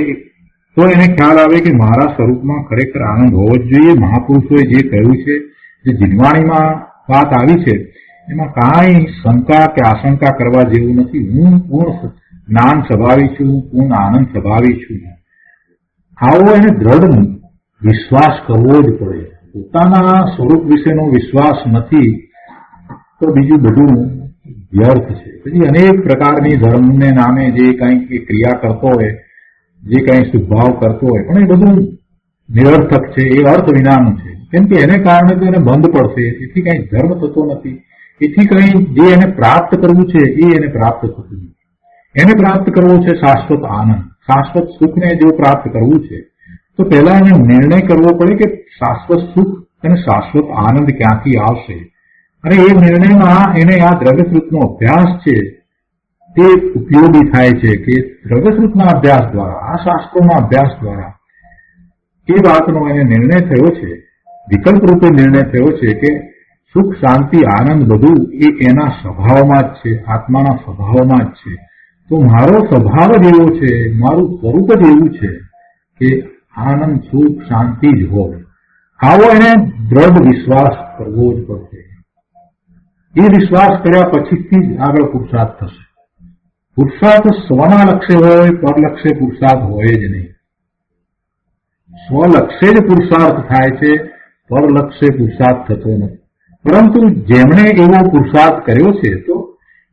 તો એને ખ્યાલ આવે કે મારા સ્વરૂપમાં ખરેખર આનંદ હોવો જ જોઈએ. મહાપુરુષોએ જે કહ્યું છે, જે જીનવાણીમાં વાત આવી છે, એમાં કાંઈ શંકા કે આશંકા કરવા જેવું નથી. હું પૂર્ણ જ્ઞાન સ્વભાવી છું, પૂર્ણ આનંદ સ્વભાવી છું. આવો એને દ્રઢ વિશ્વાસ કરવો જ પડે. પોતાના સ્વરૂપ વિશેનો વિશ્વાસ નથી તો બીજું બધું વ્યર્થ છે. પછી અનેક પ્રકારની ધર્મને નામે જે કંઈ ક્રિયા કરતો હોય, જે કંઈ શુભભાવ કરતો હોય, પણ એ બધું નિરર્થક છે, એ અર્થ વિનાનું છે. કેમ કે એને કારણે તો એને બંધ પડશે, એથી કંઈ ધર્મ થતો નથી. એથી કંઈ જે એને પ્રાપ્ત કરવું છે એ એને પ્રાપ્ત થતું નથી. એને પ્રાપ્ત કરવો છે શાશ્વત આનંદ, શાશ્વત સુખને જો પ્રાપ્ત કરવું છે તો પહેલા એને નિર્ણય કરવો પડે કે શાશ્વત સુખ અને શાશ્વત આનંદ ક્યાંથી આવશે. અને એ નિર્ણયમાં એને આ દ્રવ્યશ્રુતનો અભ્યાસ છે તે ઉપયોગી થાય છે કે દ્રવ્યશ્રુતના અભ્યાસ દ્વારા, આ શાસ્ત્રોના અભ્યાસ દ્વારા એ વાતનો એને નિર્ણય થયો છે, વિકલ્પ રૂપે નિર્ણય થયો છે કે સુખ, શાંતિ, આનંદ બધું એ એના સ્વભાવમાં જ છે, આત્માના સ્વભાવમાં જ છે. તો મારો સ્વભાવ જ એવો છે, મારું સ્વરૂપ જ એવું છે કે આનંદ, સુખ, શાંતિ જ હોય. આવો એને દ્રઢ વિશ્વાસ કરવો જ પડશે. એ વિશ્વાસ કર્યા પછીથી જ આગળ પુરુષાર્થ થશે. પુરુષાર્થ સ્વના લક્ષ્ય હોય, પરલક્ષ્ય પુરુષાર્થ હોય જ નહીં. સ્વલક્ષ્ય જ પુરુષાર્થ થાય છે, પરલક્ષ્ય પુરુષાર્થ થતો નથી. પરંતુ જેમણે એવો પુરુષાર્થ કર્યો છે તો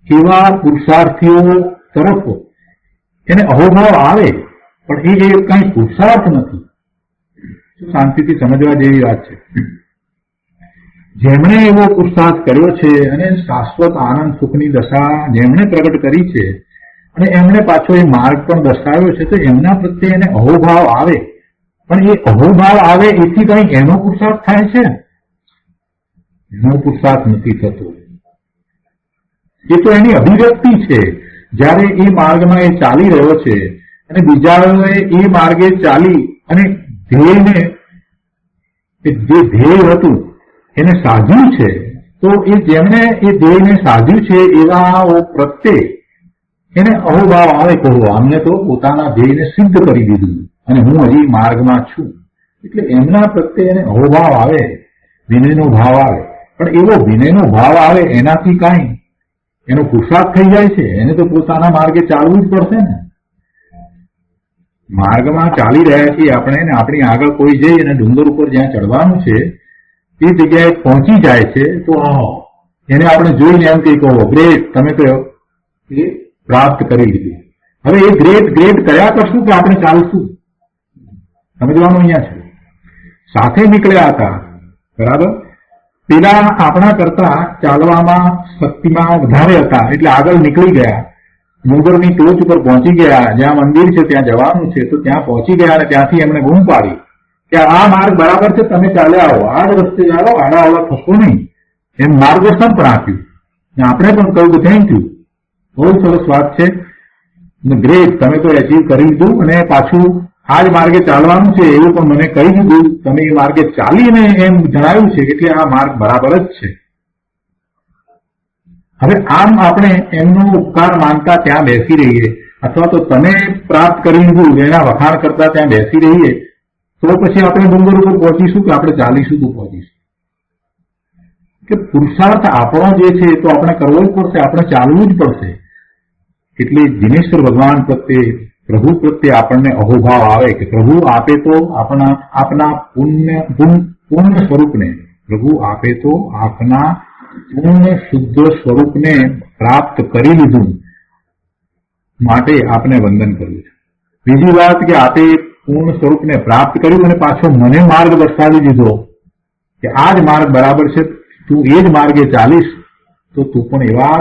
એવા પુરુષાર્થીઓ તરફ એને અહોભાવ આવે, પણ એ કઈ પુરુષાર્થ નથી. શાંતિથી સમજવા જેવી વાત છે. જેમણે એવો પુરુષાર્થ કર્યો છે અને શાશ્વત આનંદ સુખની દશા જેમણે પ્રગટ કરી છે અને એમણે પાછો એ માર્ગ પણ દર્શાવ્યો છે, તો એમના પ્રત્યે એને અહોભાવ આવે. પણ એ અહોભાવ આવે એથી કઈ એનો પુરુષાર્થ થાય છે? એનો પુરુષાર્થ નથી થતો. એ તો એની અભિવ્યક્તિ છે. જયારે એ માર્ગમાં એ ચાલી રહ્યો છે અને બીજાઓએ એ માર્ગે ચાલી અને ધ્યેયને, જે ધ્યેય હતું એને સાધ્યું છે, તો એ જેમણે એ ધ્યેયને સાધ્યું છે એવા પ્રત્યે એને અહોભાવ આવે. કહો અમને તો પોતાના ધ્યેયને સિદ્ધ કરી દીધું અને હું હજી માર્ગમાં છું. એટલે એમના પ્રત્યે એને અહોભાવ આવે, વિનયનો ભાવ આવે. પણ એવો વિનયનો ભાવ આવે એનાથી કાંઈ એનો પુરુષાર્થ થઈ જાય છે? એને તો પોતાના માર્ગે ચાલવું જ પડશે ને. માર્ગમાં ચાલી રહ્યા છીએ આપણે, ને આપણી આગળ કોઈ જઈ અને ડુંગર ઉપર જ્યાં ચડવાનું છે એ જગ્યાએ પહોંચી જાય છે, તો એને આપણે જોઈને એમ કહી કહો ગ્રેટ, તમે તો એ પ્રાપ્ત કરી લીધું. હવે એ ગ્રેટ ગ્રેટ કર્યા કરશું કે આપણે ચાલશું? સમજવાનું અહીંયા છે. સાથે નીકળ્યા હતા, બરાબર. પેલા આપણા કરતા ચાલવામાં શક્તિમાં વધારે હતા એટલે આગળ નીકળી ગયા, ડુંગરની ટોચ ઉપર પહોંચી ગયા, જ્યાં મંદિર છે ત્યાં જવાનું છે, તો ત્યાં પહોંચી ગયા અને ત્યાંથી એમણે બૂમ પાડી કે આ માર્ગ બરાબર છે, તમે ચાલ્યા આવો, આ જ રસ્તે ચાલો, આડા અવળા થશો નહીં. એમ માર્ગદર્શન પણ આપ્યું. આપણે પણ કહ્યું થેન્ક યુ, બહુ સરસ વાત છે, ગ્રેટ, તમે તો એચીવ કરી લીધું અને પાછું આ જ માર્ગે ચાલવાનું છે એવું પણ મને કહી દીધું, તમે એ માર્ગે ચાલીને એમ જણાવ્યું છે, એટલે આ માર્ગ બરાબર જ છે. હવે આમ આપણે એમનો ઉપકાર માનતા ત્યાં બેસી રહીએ, અથવા તો તમે પ્રાપ્ત કરી લીધું એના વખાણ કરતા ત્યાં બેસી રહીએ, તો પછી આપણે ડુંગર ઉપર પહોંચીશું કે આપણે ચાલીશું તો પહોંચીશું? કે પુરુષાર્થ આપણો જે છે તો આપણે કરવો જ પડશે, આપણે ચાલવું જ પડશે. એટલે દિનેશ્વર ભગવાન પ્રત્યે, પ્રભુ પ્રત્યે આપણને અહોભાવ આવે કે પ્રભુ આપે તો આપના પૂર્ણ સ્વરૂપને, પ્રભુ આપે તો આપના પૂર્ણ શુદ્ધ સ્વરૂપને પ્રાપ્ત કરી લીધું, માટે આપને વંદન કર્યું છે. બીજી વાત કે આપે પૂર્ણ સ્વરૂપને પ્રાપ્ત કર્યું અને પાછો મને માર્ગ દર્શાવી દીધો કે આ જ માર્ગ બરાબર છે, તું એ જ માર્ગે ચાલીશ તો તું પણ એવા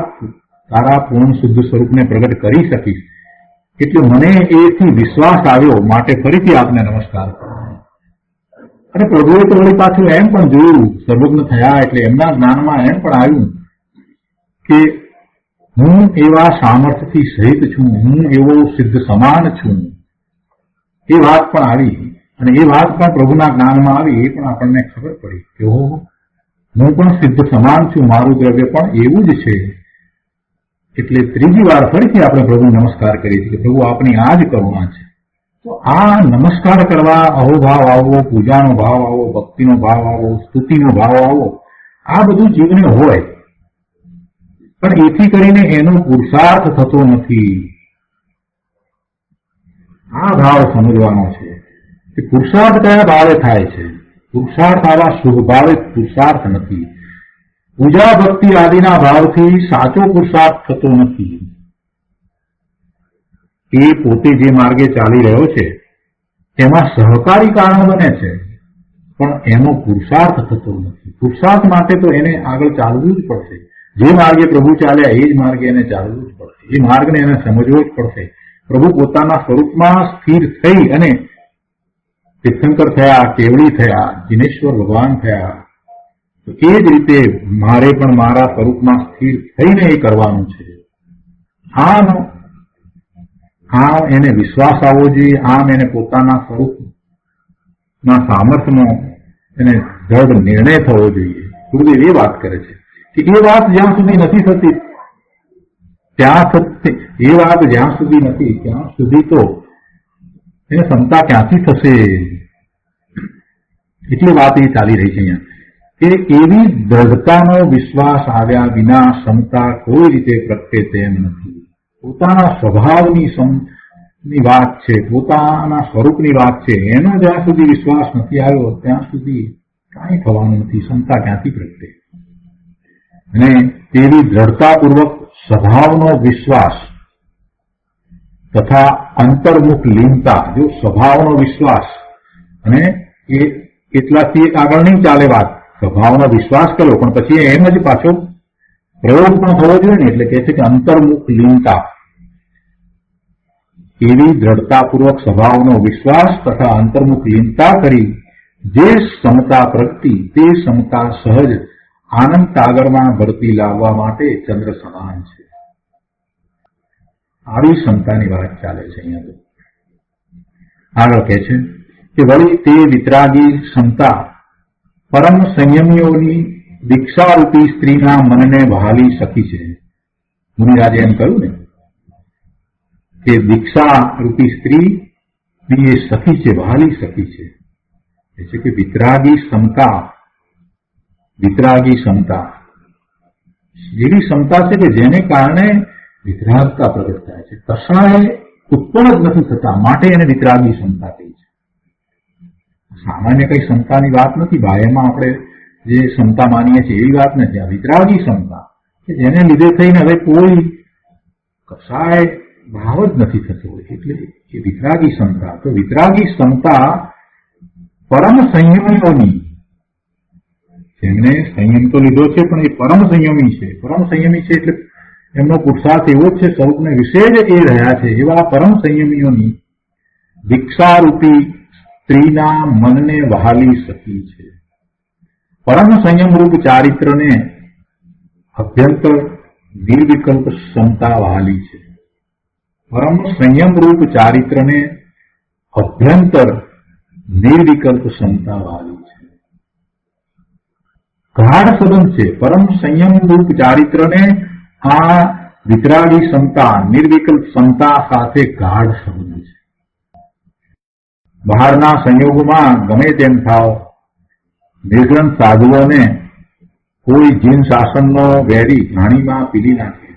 તારા પૂર્ણ શુદ્ધ સ્વરૂપને પ્રગટ કરી શકીશ. એટલે મને એથી વિશ્વાસ આવ્યો, માટે ફરીથી આપને નમસ્કાર કરો. અને પ્રભુએ તો વળી પાછું એમ પણ જોયું, સર્વજ્ઞ થયા એટલે એમના જ્ઞાનમાં એમ પણ આવ્યું કે હું એવા સામર્થ્યથી સહિત છું, હું એવો સિદ્ધ સમાન છું. એ વાત પણ આવી અને એ વાત પણ પ્રભુના જ્ઞાનમાં આવી. એ પણ આપણને ખબર પડી કે હું પણ સિદ્ધ સમાન છું, મારું દ્રવ્ય પણ એવું જ છે. એટલે ત્રીજી વાર ફરીથી આપણે પ્રભુ નમસ્કાર કરીએ છીએ કે પ્રભુ આપની આ જ કરુણા છે. તો આ નમસ્કાર કરવા, અહોભાવ આવવો, પૂજાનો ભાવ આવો, ભક્તિનો ભાવ આવો, સ્તુતિનો ભાવ આવો, આ બધું જીવને હોય, પણ એથી કરીને એનો પુરુષાર્થ થતો નથી. આ ભાવ સમજવાનો છે કે પુરુષાર્થ કયા ભાવે થાય છે. પુરુષાર્થ આવા શુભ ભાવે પુરુષાર્થ નથી. પૂજા ભક્તિ આદિના ભાવથી સાચો પુરુષાર્થ થતો નથી. એ પોતે જે માર્ગે ચાલી રહ્યો છે એમાં સહકારી કારણ બને છે, પણ એનો પુરુષાર્થ થતો નથી. પુરુષાર્થ માટે તો એને આગળ ચાલવું જ પડશે. જે માર્ગે પ્રભુ ચાલ્યા એ જ માર્ગે એને ચાલવું જ પડશે. એ માર્ગને એને સમજવો જ પડશે. પ્રભુ પોતાના સ્વરૂપમાં સ્થિર થઈ અને તીર્થંકર થયા, કેવડી થયા, દિનેશ્વર ભગવાન થયા, તો એ જ રીતે મારે પણ મારા સ્વરૂપમાં સ્થિર થઈને એ કરવાનું છે. આમ એને વિશ્વાસ આવવો જોઈએ, આમ એને પોતાના સ્વરૂપના સામર્થ્યનો એને દ્રઢ નિર્ણય થવો જોઈએ. ગુરુદેવ એ વાત કરે છે કે એ વાત જ્યાં સુધી નથી થતી એ વાત જ્યાં સુધી નથી ત્યાં સુધી તો એને ક્ષમતા ક્યાંથી થશે. એટલી વાત એ ચાલી રહી છે અહીંયા કે એવી દ્રઢતાનો વિશ્વાસ આવ્યા વિના સમતા કોઈ રીતે પ્રગટે તેમ નથી. પોતાના સ્વભાવની વાત છે, પોતાના સ્વરૂપની વાત છે, એનો જ્યાં સુધી વિશ્વાસ નથી આવ્યો ત્યાં સુધી કાંઈ થવાનું નથી. સમતા ક્યાંથી પ્રગટે? અને તેવી દ્રઢતાપૂર્વક સ્વભાવનો વિશ્વાસ તથા અંતર્મુખ લીનતા, જો સ્વભાવનો વિશ્વાસ, અને એ એટલાથી આગળ નહીં ચાલે વાત. સ્વભાવનો વિશ્વાસ કર્યો પણ પછી એમ જ પાછો પ્રયોગ પણ થવો જોઈએ ને. એટલે કહે છે કે અંતર્મુખ લીનતા, એવી દ્રઢતાપૂર્વક સ્વભાવનો વિશ્વાસ તથા અંતર્મુખ લીનતા કરી જે સમતા પ્રગટી, તે સમતા સહજ આનંદ સાગરમાં ભરતી લાવવા માટે ચંદ્ર સમાન છે. આવી સમતાની વાત ચાલે છે અહીંયા. તો આગળ કહે છે કે વળી તે વિતરાગી સમતા પરમ સંયમીઓની દીક્ષારૂપી સ્ત્રીના મનને વહાલી શકી છે. મુનિરાજે એમ કહ્યું ને કે દીક્ષા રૂપી સ્ત્રી એ સખી છે, વહાલી સખી છે. એ છે કે વિતરાગી સમતા એવી ક્ષમતા છે કે જેને કારણે વિતરાગતા પ્રગટ થાય છે. કશાય ઉત્પન્ન જ નથી થતા, માટે એને વિતરાગી ક્ષમતા કહી છે. સામાન્ય કઈ ક્ષમતાની વાત નથી. બાહ્યમાં આપણે જે ક્ષમતા માનીએ છીએ એવી વાત નથી. આ વિતરાગી ક્ષમતા કે જેને લીધે થઈને હવે કોઈ કશાય ભાવ જ નથી થતો, એટલે એ વિતરાગી ક્ષમતા. તો વિતરાગી ક્ષમતા પરમ સંયમીઓની, જેમને સંયમ તો લીધો છે પણ એ પરમ સંયમી છે. પરમ સંયમી છે એટલે એમનો પુરુષાર્થ એવો જ છે, સ્વરૂપને વિશે જ એ રહ્યા છે. એવા પરમ સંયમીઓની દીક્ષારૂપી સ્ત્રીના મનને વહાલી શકી છે. પરમ સંયમરૂપ ચારિત્રને અભ્યંતર નિર્વિકલ્પ ક્ષમતા વહાલી છે. પરમ સંયમરૂપ ચારિત્રને અભ્યંતર નિર્વિકલ્પ ક્ષમતા વહાલી છે. ગાઢ સંબંધ છે. પરમ સંયમરૂપ ચારિત્રને આ વિતરાગી ક્ષમતા, નિર્વિકલ્પ ક્ષમતા સાથે ગાઢ સંબંધ છે. બહારના સંયોગોમાં ગમે તેમ થાવ, નિર્ગ્રંથ સાધુઓને કોઈ જીન શાસનનો વેરી ઘાણીમાં પીલી નાખે,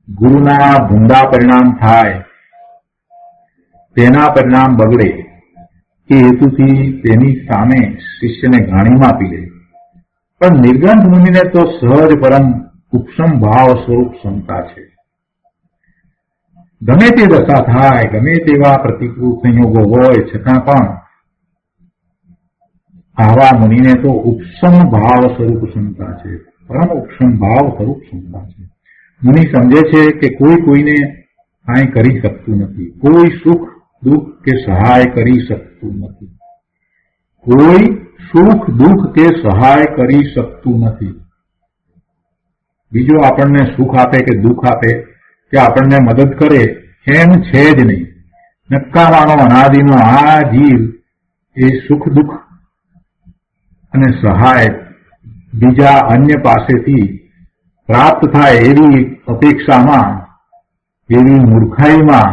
ગુરુના ભૂંડા પરિણામ થાય, તેના પરિણામ બગડે, એ હેતુથી તેની સામે શિષ્યને ઘાણીમાં પી લે. પણ નિર્ગ્રંથ મુનિને તો સહજ પરમ ઉપશમ ભાવ સ્વરૂપ ક્ષમતા છે. ગમે તે દશા થાય, ગમે તેવા પ્રતિકૂળ સંયોગો હોય છતાં પણ આવા મુનિને તો ઉપશમ ભાવ સ્વરૂપ ક્ષમતા છે. પરમ ઉપશમ ભાવ સ્વરૂપ ક્ષમતા છે. મુનિ સમજે છે કે કોઈ કોઈને કાંઈ કરી શકતું નથી, કોઈ સુખ દુઃખ કે સહાય કરી શકતું નથી, કોઈ સુખ દુઃખ કે સહાય કરી શકતું નથી. બીજો આપણને સુખ આપે કે દુઃખ આપે કે આપણને મદદ કરે એમ છે જ નહીં. નક્કામાનો અનાદિનો આ જીવ એ સુખ દુઃખ અને સહાય બીજા અન્ય પાસેથી પ્રાપ્ત થાય એવી અપેક્ષામાં, એવી મૂર્ખાઈમાં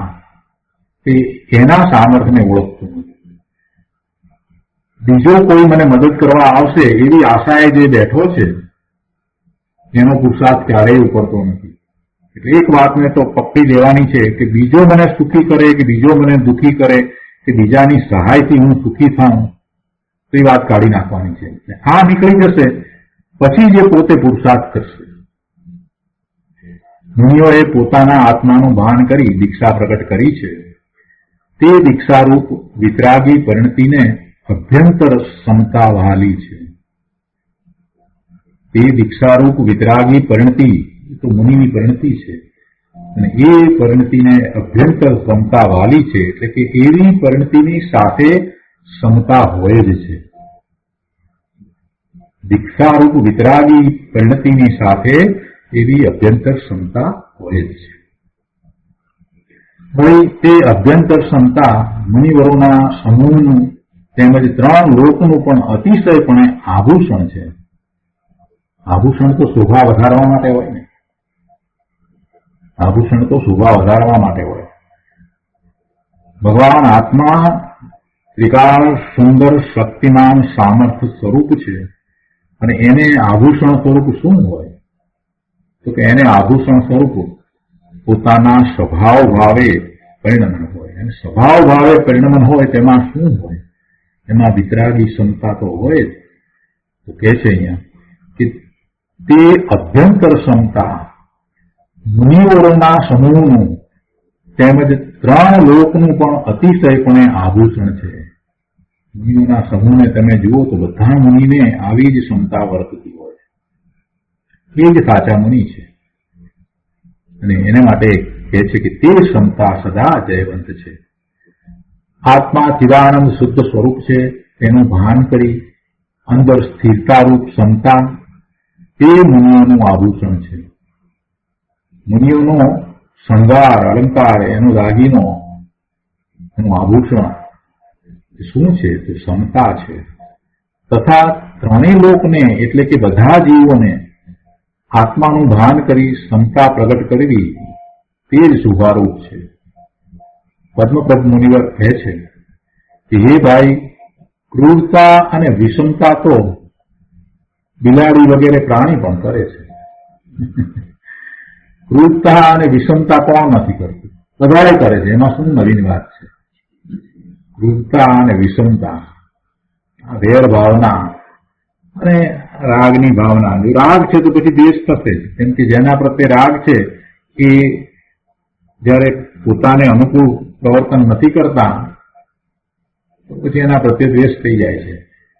એના સામર્થ્યને ઓળખતું નથી. બીજો કોઈ મને મદદ કરવા આવશે એવી આશાએ જે બેઠો છે એનો પુરુષાર્થ ક્યારેય ઉપડતો નથી. એટલે એક વાતને તો પકડી લેવાની છે કે બીજો મને સુખી કરે કે બીજો મને દુઃખી કરે કે બીજાની સહાયથી હું સુખી થાઉં, તો એ વાત કાઢી નાખવાની છે. હા નીકળી જશે પછી જે પોતે પુરુષાર્થ કરશે. મુનિઓએ પોતાના આત્માનું ભાન કરી દીક્ષા પ્રગટ કરી છે. તે દીક્ષારૂપ વિતરાગી પરિણતિને અભ્યંતર ક્ષમતા વહાલી છે. તે દીક્ષારૂપ વિતરાગી પરિણતિ તો મુનિની પરિણતિ છે, અને એ પરિણતિને અભ્યંતર ક્ષમતા વહાલી છે. એટલે કે એવી પરિણતિની સાથે ક્ષમતા હોય જ છે. દીક્ષારૂપ વિતરાગી પરિણતિની સાથે એવી અભ્યંતર ક્ષમતા હોય જ છે. હવે તે અભ્યંતર ક્ષમતા મુનિવરોના સમૂહનું તેમજ 3 લોકનું પણ અતિશયપણે આભૂષણ છે. આભૂષણ તો શોભા વધારવા માટે હોય ને, આભૂષણ તો શોભા વધારવા માટે હોય. ભગવાન આત્મા ત્રિકાળ સુંદર શક્તિમાન સામર્થ્ય સ્વરૂપ છે. અને એને આભૂષણ સ્વરૂપ શું હોય? તો કે એને આભૂષણ સ્વરૂપ પોતાના સ્વભાવ ભાવે પરિણમન હોય. અને સ્વભાવ ભાવે પરિણમન હોય તેમાં શું હોય? એમાં વિતરાગી ક્ષમતા તો હોય જ. તો કહે છે અહીંયા કે તે અભ્યંતર ક્ષમતા મુનિઓના સમૂહનું તેમજ 3 લોકનું પણ અતિશયપણે આભૂષણ છે. મુનિઓના સમૂહને તમે જુઓ તો બધા મુનિને આવી જ ક્ષમતા વર્તતી હોય. એ જ સાચા મુનિ છે. અને એને માટે કહે છે કે તે ક્ષમતા સદા જયવંત છે. આત્મા ચિદાનંદ શુદ્ધ સ્વરૂપ છે તેનું ભાન કરી અંદર સ્થિરતારૂપ ક્ષમતા તે મુનિઓનું આભૂષણ છે. મુનિઓનો શણગાર અલંકાર એનો દાગીનો એનું આભૂષણ શું છે? તો ક્ષમતા છે. તથા 3 લોકને એટલે કે બધા જીવોને આત્માનું ભાન કરી ક્ષમતા પ્રગટ કરવી તે જ શુભારૂપ છે. પદ્મપ્રદ મુનિવર કહે છે કે હે ભાઈ, ક્રૂરતા અને વિષમતા તો બિલાડી વગેરે પ્રાણી પણ કરે છે. ક્રૂરતા અને વિષમતા કોણ નથી કરતું? બધાએ કરે છે. એમાં શું નવીન વાત છે? ક્રૂરતા અને વિષમતા, વેર ભાવના અને રાગની ભાવના. જો રાગ છે તો પછી દ્વેષ થશે જ. કેમ કે જેના પ્રત્યે રાગ છે એ જયારે પોતાને અનુકૂળ પ્રવર્તન નથી કરતા તો પછી એના પ્રત્યે દ્વેષ થઈ જાય છે.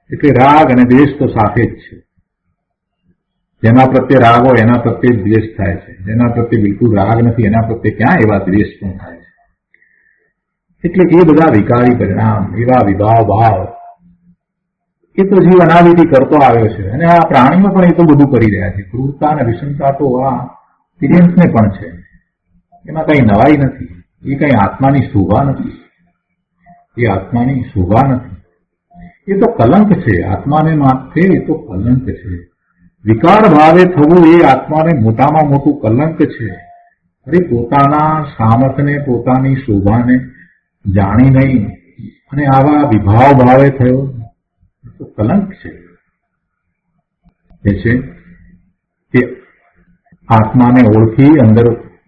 એટલે રાગ અને દ્વેષ તો સાથે જ છે. જેના પ્રત્યે રાગ હોય એના પ્રત્યે જ દ્વેષ થાય છે. જેના પ્રત્યે બિલકુલ રાગ નથી એના પ્રત્યે ક્યાં એવા દ્વેષ પણ થાય છે. એટલે એ બધા વિકારી પરિણામ, એવા વિભાવ ભાવ એ તો જીવ અનાદિથી કરતો આવ્યો છે. અને આ પ્રાણીઓ પણ એ તો બધું કરી રહ્યા છે. ક્રૂરતા અને વિષમતા તો આ તિર્યંસને પણ છે. એમાં કઈ નવાઈ નથી. એ કઈ આત્માની શોભા નથી. એ આત્માની શોભા નથી. એ તો કલંક છે. આત્માને માથે એ તો કલંક છે. વિકાર ભાવે થવું એ આત્માને મોટામાં મોટું કલંક છે. અરે પોતાના સામર્થ્યને પોતાની શોભાને જાણી નહીં અને આવા વિભાવ ભાવે થયો તો કલંક છે. કે આત્માને ઓળખી અંદર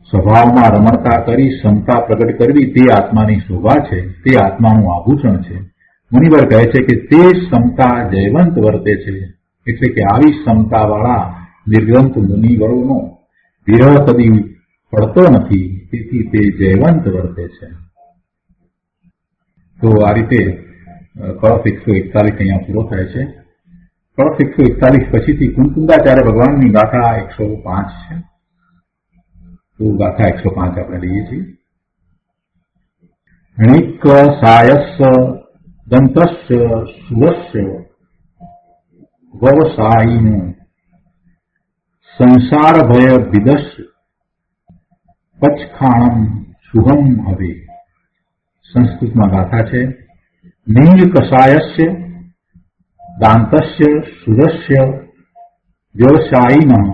સ્વભાવમાં રમણતા કરી ક્ષમતા પ્રગટ કરવી તે આત્માની શોભા છે. તે આત્માનું આભૂષણ છે. મુનિવર કહે છે કે તે ક્ષમતા જયવંત વર્તે છે. એટલે કે આવી ક્ષમતા વાળા નિર્ગ્રંથ મુનિવરોનો વિરહ કદી પડતો નથી. તેથી તે જયવંત વર્તે છે. તો આ રીતે કળશ 141 અહીંયા પૂરો થાય છે. કળશ 141 પછીથી કુંકુંદાચાર્ય ભગવાનની ગાથા 105 છે. તો ગાથા 105 આપણે લઈએ છીએ. ણિક સાયસ્ય દંતસ્ય સુરસ્ય વ્યવસાયીનું સંસાર ભય વિદસ્ય પચખાણમ શુભમ હવે. સંસ્કૃતમાં ગાથા છે. નીલ કષાયસ્ય દાંતસ્ય સુરસ્ય વ્યવસાયીન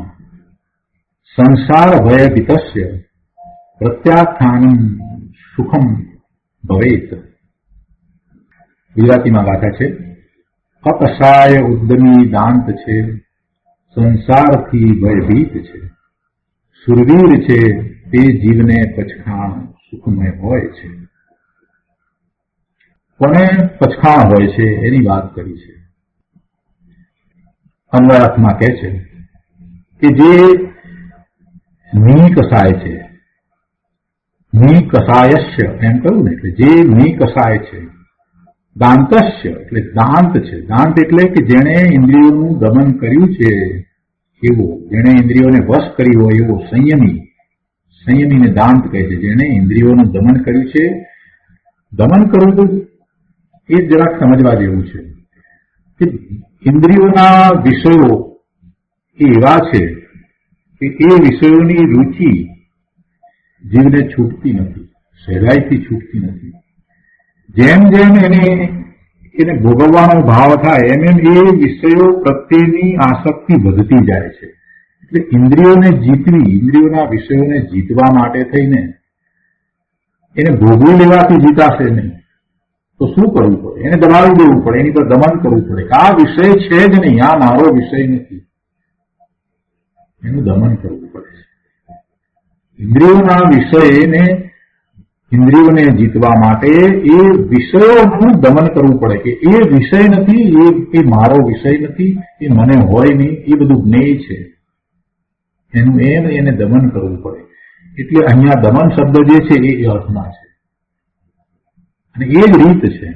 સંસાર ભય વિતસ્ય પ્રત્યાખ્યાનમ સુખમ ભવેત. ગુજરાતીમાં ગાથા છે. અકષાય ઉદ્દમી દાંત છે, સંસારથી ભયભીત છે. સુરવીર છે તે જીવને પચખાણ સુખમય હોય છે. કોને પચખાણ હોય છે એની વાત કરી છે. અન્વયાર્થમાં કહે છે કે જે નિકષાય છે, નિકષાયસ્ય એમ કહ્યું ને, એટલે જે નિકષાય છે. દાંતસ્ય એટલે દાંત છે. દાંત એટલે કે જેણે ઇન્દ્રિયોનું દમન કર્યું છે એવો, જેણે ઇન્દ્રિયોને વશ કરી હોય એવો સંયમી. સંયમીને દાંત કહે છે. જેણે ઇન્દ્રિયોનું દમન કર્યું છે. દમન કરવું તો એ જરાક સમજવા જેવું છે કે ઇન્દ્રિયોના વિષયો એવા છે કે એ વિષયોની રુચિ જીવને છૂટતી નથી, સહેલાઈથી છૂટતી નથી. જેમ જેમ એને ભોગવવાનો ભાવ થાય એમ એમ એ વિષયો પ્રત્યેની આસક્તિ વધતી જાય છે. એટલે ઇન્દ્રિયોને જીતવી, ઇન્દ્રિયોના વિષયોને જીતવા માટે થઈને એને ભોગવી લેવાથી જીતાશે નહીં, તો તો શું કરવું પડે? એને દબાવી દેવું પડે, એની પર દમન કરવું પડે કે આ વિષય છે જ નહીં, આ મારો વિષય નથી, એનું દમન કરવું પડે. ઇન્દ્રિયોના વિષયને, ઇન્દ્રિયોને જીતવા માટે એ વિષયોનું દમન કરવું પડે કે એ વિષય નથી, એ મારો વિષય નથી, એ મને હોય નહીં, એ બધું જ્ઞેય છે, એનું એને દમન કરવું પડે. એટલે અહીંયા દમન શબ્દ જે છે એ અર્થમાં છે અને એ જ રીત છે.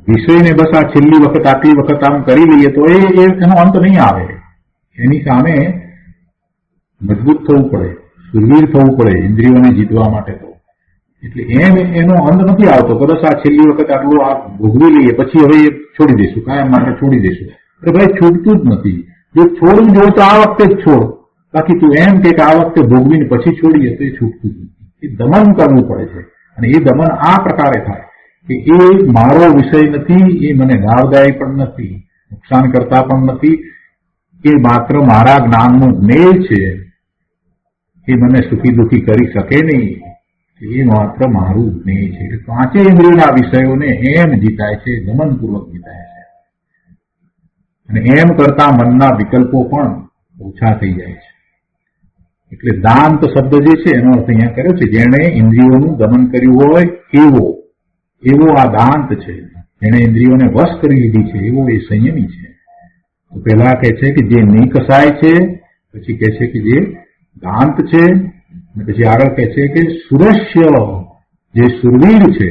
વિષયને બસ આ છેલ્લી વખત આટલી વખત આમ કરી લઈએ તો એનો અંત નહીં આવે. એની સામે મજબૂત થવું પડે, સુરવીર થવું પડે ઇન્દ્રિયોને જીતવા માટે. તો એટલે એનો અંત નથી આવતો. બસ આ છેલ્લી વખત આટલું આ ભોગવી લઈએ પછી હવે એ છોડી દઈશું, કાયમ માટે છોડી દઈશું. અરે ભાઈ, છૂટતું જ નથી. જો છોડવું જોઈએ તો આ વખતે જ છોડ. બાકી તું એમ કે આ વખતે ભોગવીને પછી છોડીએ તો એ છૂટતું જ નથી. એ દમન કરવું પડે છે અને એ દમન આ પ્રકારે થાય કે એ મારો વિષય નથી, એ મને લાભદાયી પણ નથી, નુકસાન કરતા પણ નથી, એ માત્ર મારા જ્ઞાનનું જ્ઞેય છે, એ મને સુખી દુઃખી કરી શકે નહીં, એ માત્ર મારું જ્ઞેય છે. પાંચે ઇન્દ્રિયોના વિષયોને એમ જીતાય છે, દમનપૂર્વક જીતાય છે. અને એમ કરતા મનના વિકલ્પો પણ ઓછા થઈ જાય છે. એટલે દાંત શબ્દ જે છે એનો અર્થ અહીંયા કર્યો છે, જેણે ઇન્દ્રિયોનું દમન કર્યું હોય એવો આ દાંત છે. જેણે ઇન્દ્રિયોને વશ કરી લીધી છે એવો એ સંયમી છે. તો પેલા કહે છે કે જે નિકસાય છે, પછી કહે છે કે જે દાંત છે, અને પછી આગળ કહે છે કે સુરસ્ય, જે સુરવીર છે,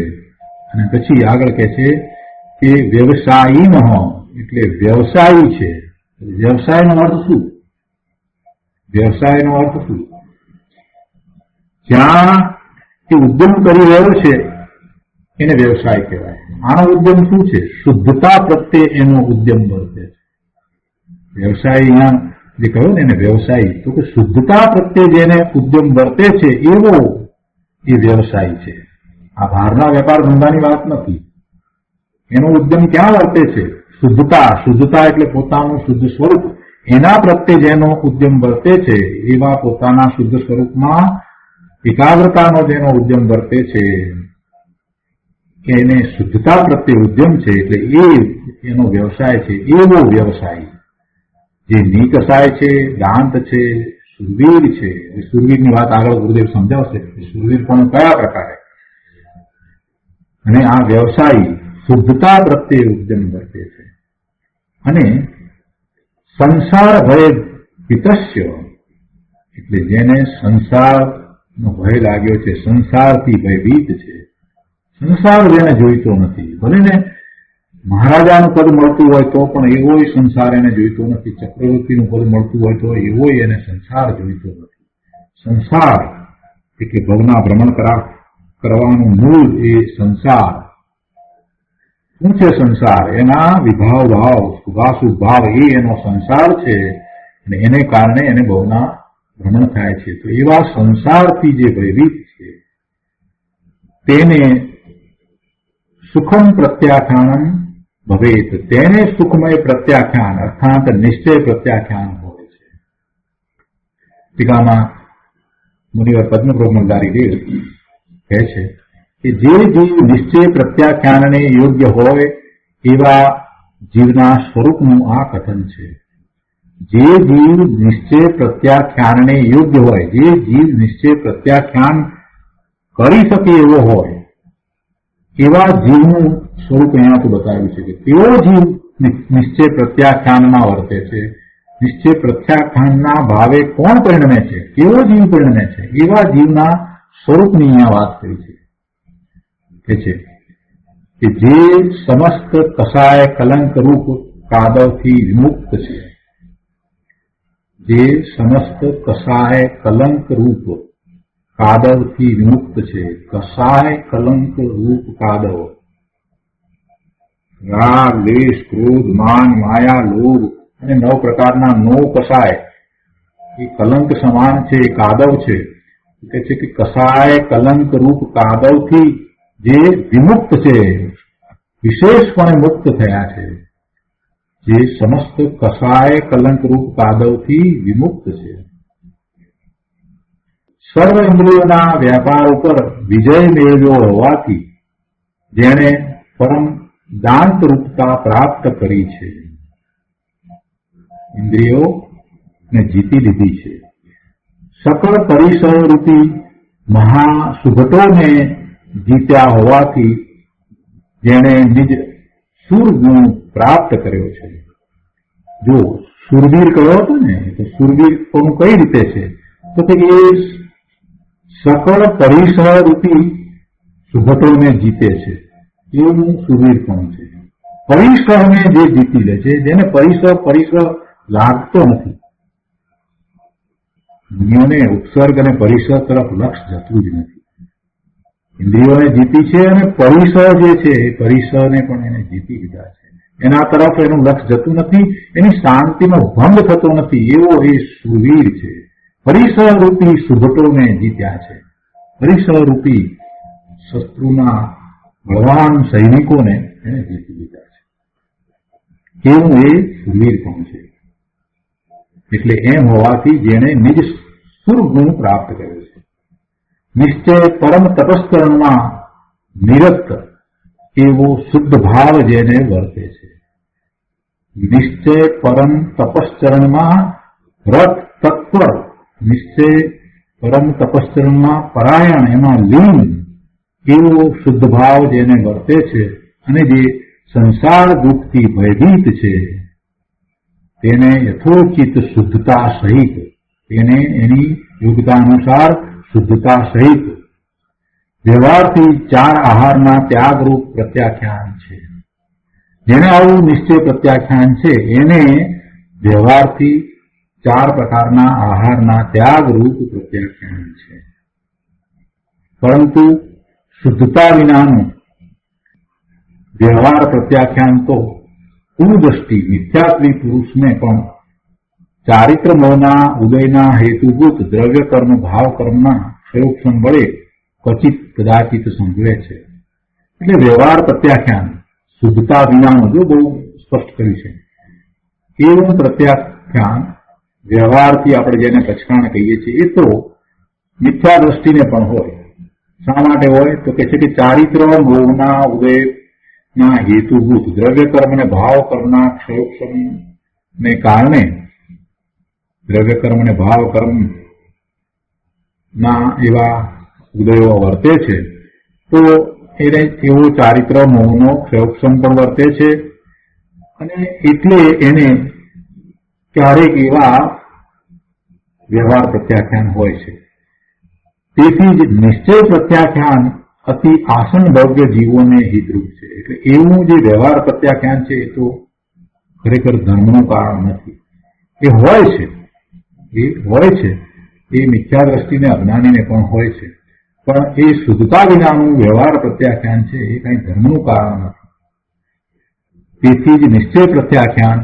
અને પછી આગળ કહે છે કે વ્યવસાયી એટલે વ્યવસાયી છે. વ્યવસાયનો અર્થ શું? વ્યવસાયનો અર્થ શું? જ્યાં એ ઉદ્યમ કરી રહ્યો છે એને વ્યવસાય કહેવાય. આનો ઉદ્યમ શું છે? શુદ્ધતા પ્રત્યે એનો ઉદ્યમ વર્તે છે. વ્યવસાય અહીંયા જે કહ્યું ને એને વ્યવસાયી, તો કે શુદ્ધતા પ્રત્યે જેને ઉદ્યમ વર્તે છે એવો એ વ્યવસાય છે. આ બહારના વેપાર ધંધાની વાત નથી. એનો ઉદ્યમ ક્યાં વર્તે છે? શુદ્ધતા એટલે પોતાનું શુદ્ધ સ્વરૂપ, એના પ્રત્યે જેનો ઉદ્યમ વર્તે છે, એવા પોતાના શુદ્ધ સ્વરૂપમાં એકાગ્રતાનો જેનો ઉદ્યમ વર્તે છે, એને શુદ્ધતા પ્રત્યે ઉદ્યમ છે, એટલે એનો વ્યવસાય છે. એવો વ્યવસાય જે નિકસાય છે, દાંત છે, સુરવીર છે. સુરવીરની વાત આગળ ગુરુદેવ સમજાવશે, સુરવીર પણ કયા પ્રકારે. અને આ વ્યવસાયી શુદ્ધતા પ્રત્યે ઉદ્યમ વર્તે છે. અને સંસાર ભય વિતસ્ય એટલે જેને સંસારનો ભય લાગ્યો છે, સંસારથી ભયભીત છે, સંસાર જેને જોઈતો નથી. ભલે ને મહારાજાનું પદ મળતું હોય તો પણ એવોય સંસાર એને જોઈતો નથી. ચક્રવર્તીનું પદ મળતું હોય તો એવોય એને સંસાર જોઈતો નથી. સંસાર એટલે ભવના ભ્રમણ કરવાનું મૂળ એ સંસાર. શું છે સંસાર? એના વિભાવ ભાવ, શુભાશુભ ભાવ એ એનો સંસાર છે, અને એને કારણે એને ભવના ભ્રમણ થાય છે. તો એવા સંસારથી જે ભયભીત છે તેને સુખમ પ્રત્યાખ્યાનમ ભવેત, તેને સુખમય પ્રત્યાખ્યાન અર્થાત નિશ્ચય પ્રત્યાખ્યાન હોય છે. ટીકામાં મુનિવર પદ્મપ્રમલદારી દેવ કહે છે કે જે જીવ નિશ્ચય પ્રત્યાખ્યાનને યોગ્ય હોય એવા જીવના સ્વરૂપનું આ કથન છે. જે જીવ નિશ્ચય પ્રત્યાખ્યાનને યોગ્ય હોય, જે જીવ નિશ્ચય પ્રત્યાખ્યાન કરી શકે એવો હોય એવા જીવનું સ્વરૂપ અહીંયા તો બતાવ્યું છે કે તેઓ જીવ નિશ્ચય પ્રત્યાખ્યાનમાં વર્તે છે. નિશ્ચય પ્રત્યાખ્યાનના ભાવે કોણ પરિણમે છે? કેવો જીવ પરિણમે છે? એવા જીવના સ્વરૂપની અહીંયા વાત કરી છે. કે જે સમસ્ત કસાય કલંક રૂપ કાદવથી વિમુક્ત છે. જે સમસ્ત કસાય કલંક રૂપ કાદવથી વિમુક્ત છે. કસાય કલંક રૂપ કાદવ, રાગ, દ્વેષ, ક્રોધ, માન, માયા, લોભ અને 9 પ્રકારના 9 કસાય એ કલંક સમાન છે, એ કાદવ છે. કે છે કે કસાય કલંક રૂપ કાદવથી જે વિમુક્ત છે, વિશેષપણે મુક્ત થયા છે. જે સમસ્ત કસાય કલંક રૂપ કાદવથી વિમુક્ત છે. સર્વ ઇન્દ્રિયોના વ્યાપાર ઉપર વિજય મેળવ્યો હોવાથી જેણે પરમ દાંત રૂપતા પ્રાપ્ત કરી છે, ઇન્દ્રિયોને જીતી લીધી છે. સકળ પરિસર રૂપી મહાસુભટોને જીત્યા હોવાથી જેણે નિજ સુરગુણ પ્રાપ્ત કર્યો છે. જો સુરવીર કયો હતો ને, તો સુરવીર કોનું કઈ રીતે છે, તો કે એ સકળ પરિસર રૂપી સુભટોને જીતે છે, એવું સુરવીર પણ છે. પરિસરને જે જીતી લે છે, જેને પરિસર લાગતો નથી. દુનિયાને ઉપસર્ગ અને પરિસર તરફ લક્ષ જતું જ નથી. ઇન્દ્રિયોને જીતી છે અને પરિસર જે છે એ પરિસરને પણ એને જીતી લીધા છે. એના તરફ એનું લક્ષ જતું નથી, એની શાંતિનો ભંગ થતો નથી, એવો એ સુરવીર છે. પરિસર રૂપી સુભટોને જીત્યા છે. પરિસર રૂપી શત્રુના બળવાન સૈનિકોને એને જીતી લીધા છે. એવું એ સુરવીર પણ છે. એટલે એમ હોવાથી જેણે નિજ સુરગુણ પ્રાપ્ત કર્યો છે. નિશ્ચય પરમ તપસ્કરણમાં નિરત એવો શુદ્ધ ભાવ જેને વર્તે છે. નિશ્ચય પરમ તપશ્ચરણમાં રત તત્પર, નિશ્ચય પરમ તપશ્ચરણમાં પરાયણ, એમાં લીન એવો શુદ્ધ ભાવ જેને વર્તે છે અને જે સંસાર દુઃખથી ભયભીત છે, તેને યથોચિત શુદ્ધતા સહિત, તેને એની યોગ્યતા અનુસાર શુદ્ધતા સહિત વ્યવહારથી 4 આહારના ત્યાગરૂપ પ્રત્યાખ્યાન છે. જેને આવું નિશ્ચય પ્રત્યાખ્યાન છે એને વ્યવહારથી 4 પ્રકારના આહારના ત્યાગરૂપ પ્રત્યાખ્યાન છે. પરંતુ શુદ્ધતા વિનાનું વ્યવહાર પ્રત્યાખ્યાન તો કુદૃષ્ટિ મિથ્યાત્વી પુરુષને પણ ચારિત્ર મોહના ઉદયના હેતુભૂત દ્રવ્ય કર્મ ભાવ કર્મના પ્રયોગક્ષમ વડે ક્વચિત કદાચિત સમજવે છે. એટલે વ્યવહાર પ્રત્યાખ્યાન શુદ્ધતા વિનાનું, જો બહુ સ્પષ્ટ કર્યું છે, એવું પ્રત્યાખ્યાન વ્યવહારથી આપણે જેને કચકાણ કહીએ છીએ એ તો મિથ્યા દ્રષ્ટિને પણ હોય. શા માટે હોય તો કે છે કે ચારિત્ર મોહના ઉદયના હેતુભૂત દ્રવ્ય કર્મ અને ભાવ કર્મના ક્ષયોક્ષમને કારણે દ્રવ્ય કર્મ અને ભાવ કર્મના એવા ઉદયો વર્તે છે, તો એને એવો ચારિત્ર મોહનો ક્ષયોક્ષમ પણ વર્તે છે અને એટલે એને ક્યારેક એવા વ્યવહાર પ્રત્યાખ્યાન હોય છે. તેથી જ નિશ્ચય પ્રત્યાખ્યાન અતિ આસન ભવ્ય જીવોને હિતરૂપ છે. એટલે એવું જે વ્યવહાર પ્રત્યાખ્યાન છે એ તો ખરેખર ધર્મનું કારણ નથી. એ હોય છે, એ મિથ્યા દ્રષ્ટિને અજ્ઞાનીને પણ હોય છે, પણ એ શુદ્ધતા વિનાનું વ્યવહાર પ્રત્યાખ્યાન છે એ કઈ ધર્મનું કારણ નથી. તેથી જ નિશ્ચય પ્રત્યાખ્યાન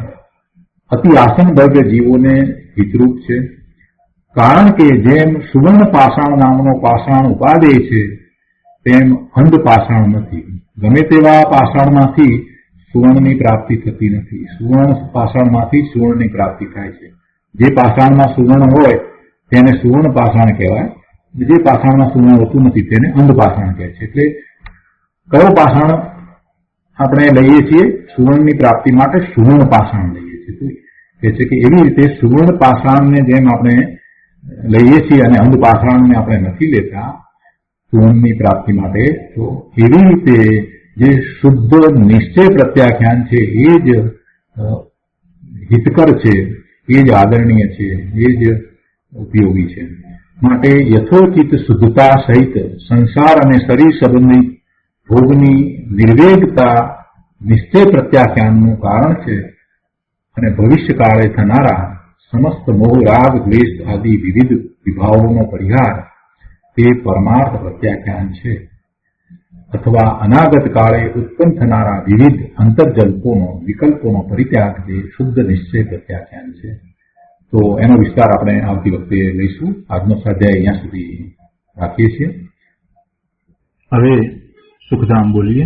અતિ આસન ભવ્ય જીવોને હિતરૂપ છે. કારણ કે જેમ સુવર્ણ પાષાણ નામનો પાષાણ ઉપાદેય છે, તેમ અંધ પાષાણ નથી. ગમે તેવા પાષાણમાંથી સુવર્ણની પ્રાપ્તિ થતી નથી. સુવર્ણ પાષાણમાંથી સુવર્ણની પ્રાપ્તિ થાય છે. જે પાષાણમાં સુવર્ણ હોય તેને સુવર્ણ પાષાણ કહેવાય, જે પાષાણમાં સુવર્ણ હોતું નથી તેને અંધ પાષાણ કહે છે. એટલે કયો પાષાણ આપણે લઈએ છીએ સુવર્ણની પ્રાપ્તિ માટે? સુવર્ણ પાષાણ લઈએ છીએ. કહે છે કે એવી રીતે સુવર્ણ પાષાણને જેમ આપણે લઈએ છીએ અને અંધ પાષાણને આપણે નથી લેતા સુવર્ણની પ્રાપ્તિ માટે, તો એવી રીતે જે શુદ્ધ નિશ્ચય પ્રત્યાખ્યાન છે એ જ હિતકર છે, એ જ આદરણીય છે, એ જ ઉપયોગી છે. માટે યથોચિત શુદ્ધતા સહિત સંસાર અને શરીર સંબંધી ભોગની નિર્વેગતા નિશ્ચય પ્રત્યાખ્યાનનું કારણ છે અને ભવિષ્યકાળે થનારા સમસ્ત મોહ રાગ દ્વેષ આદિ વિવિધ વિભાવોનો પરિહાર તે પરમાર્થ પ્રત્યાખ્યાન છે, અથવા અનાગત કાળે ઉત્પન્ન થનારા વિવિધ અંતર્જલ્પોનો વિકલ્પોનો પરિત્યાગ તે શુદ્ધ નિશ્ચય પ્રત્યાખ્યાન છે. તો એનો વિસ્તાર આપણે આવતી વખતે લઈશું. આજનો સ્વાધ્યાય અહીંયા સુધી રાખીએ છીએ. હવે સુખધામ બોલીએ.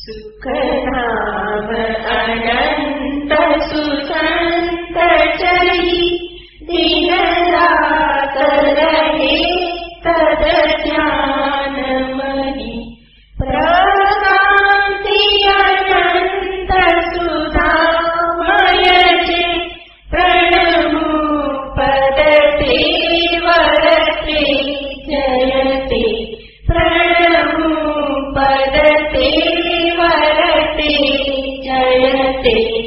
સુખધામ અનંત સુસંત ચરી દિન રાત રહે તદ ધ્યાન वरते जयते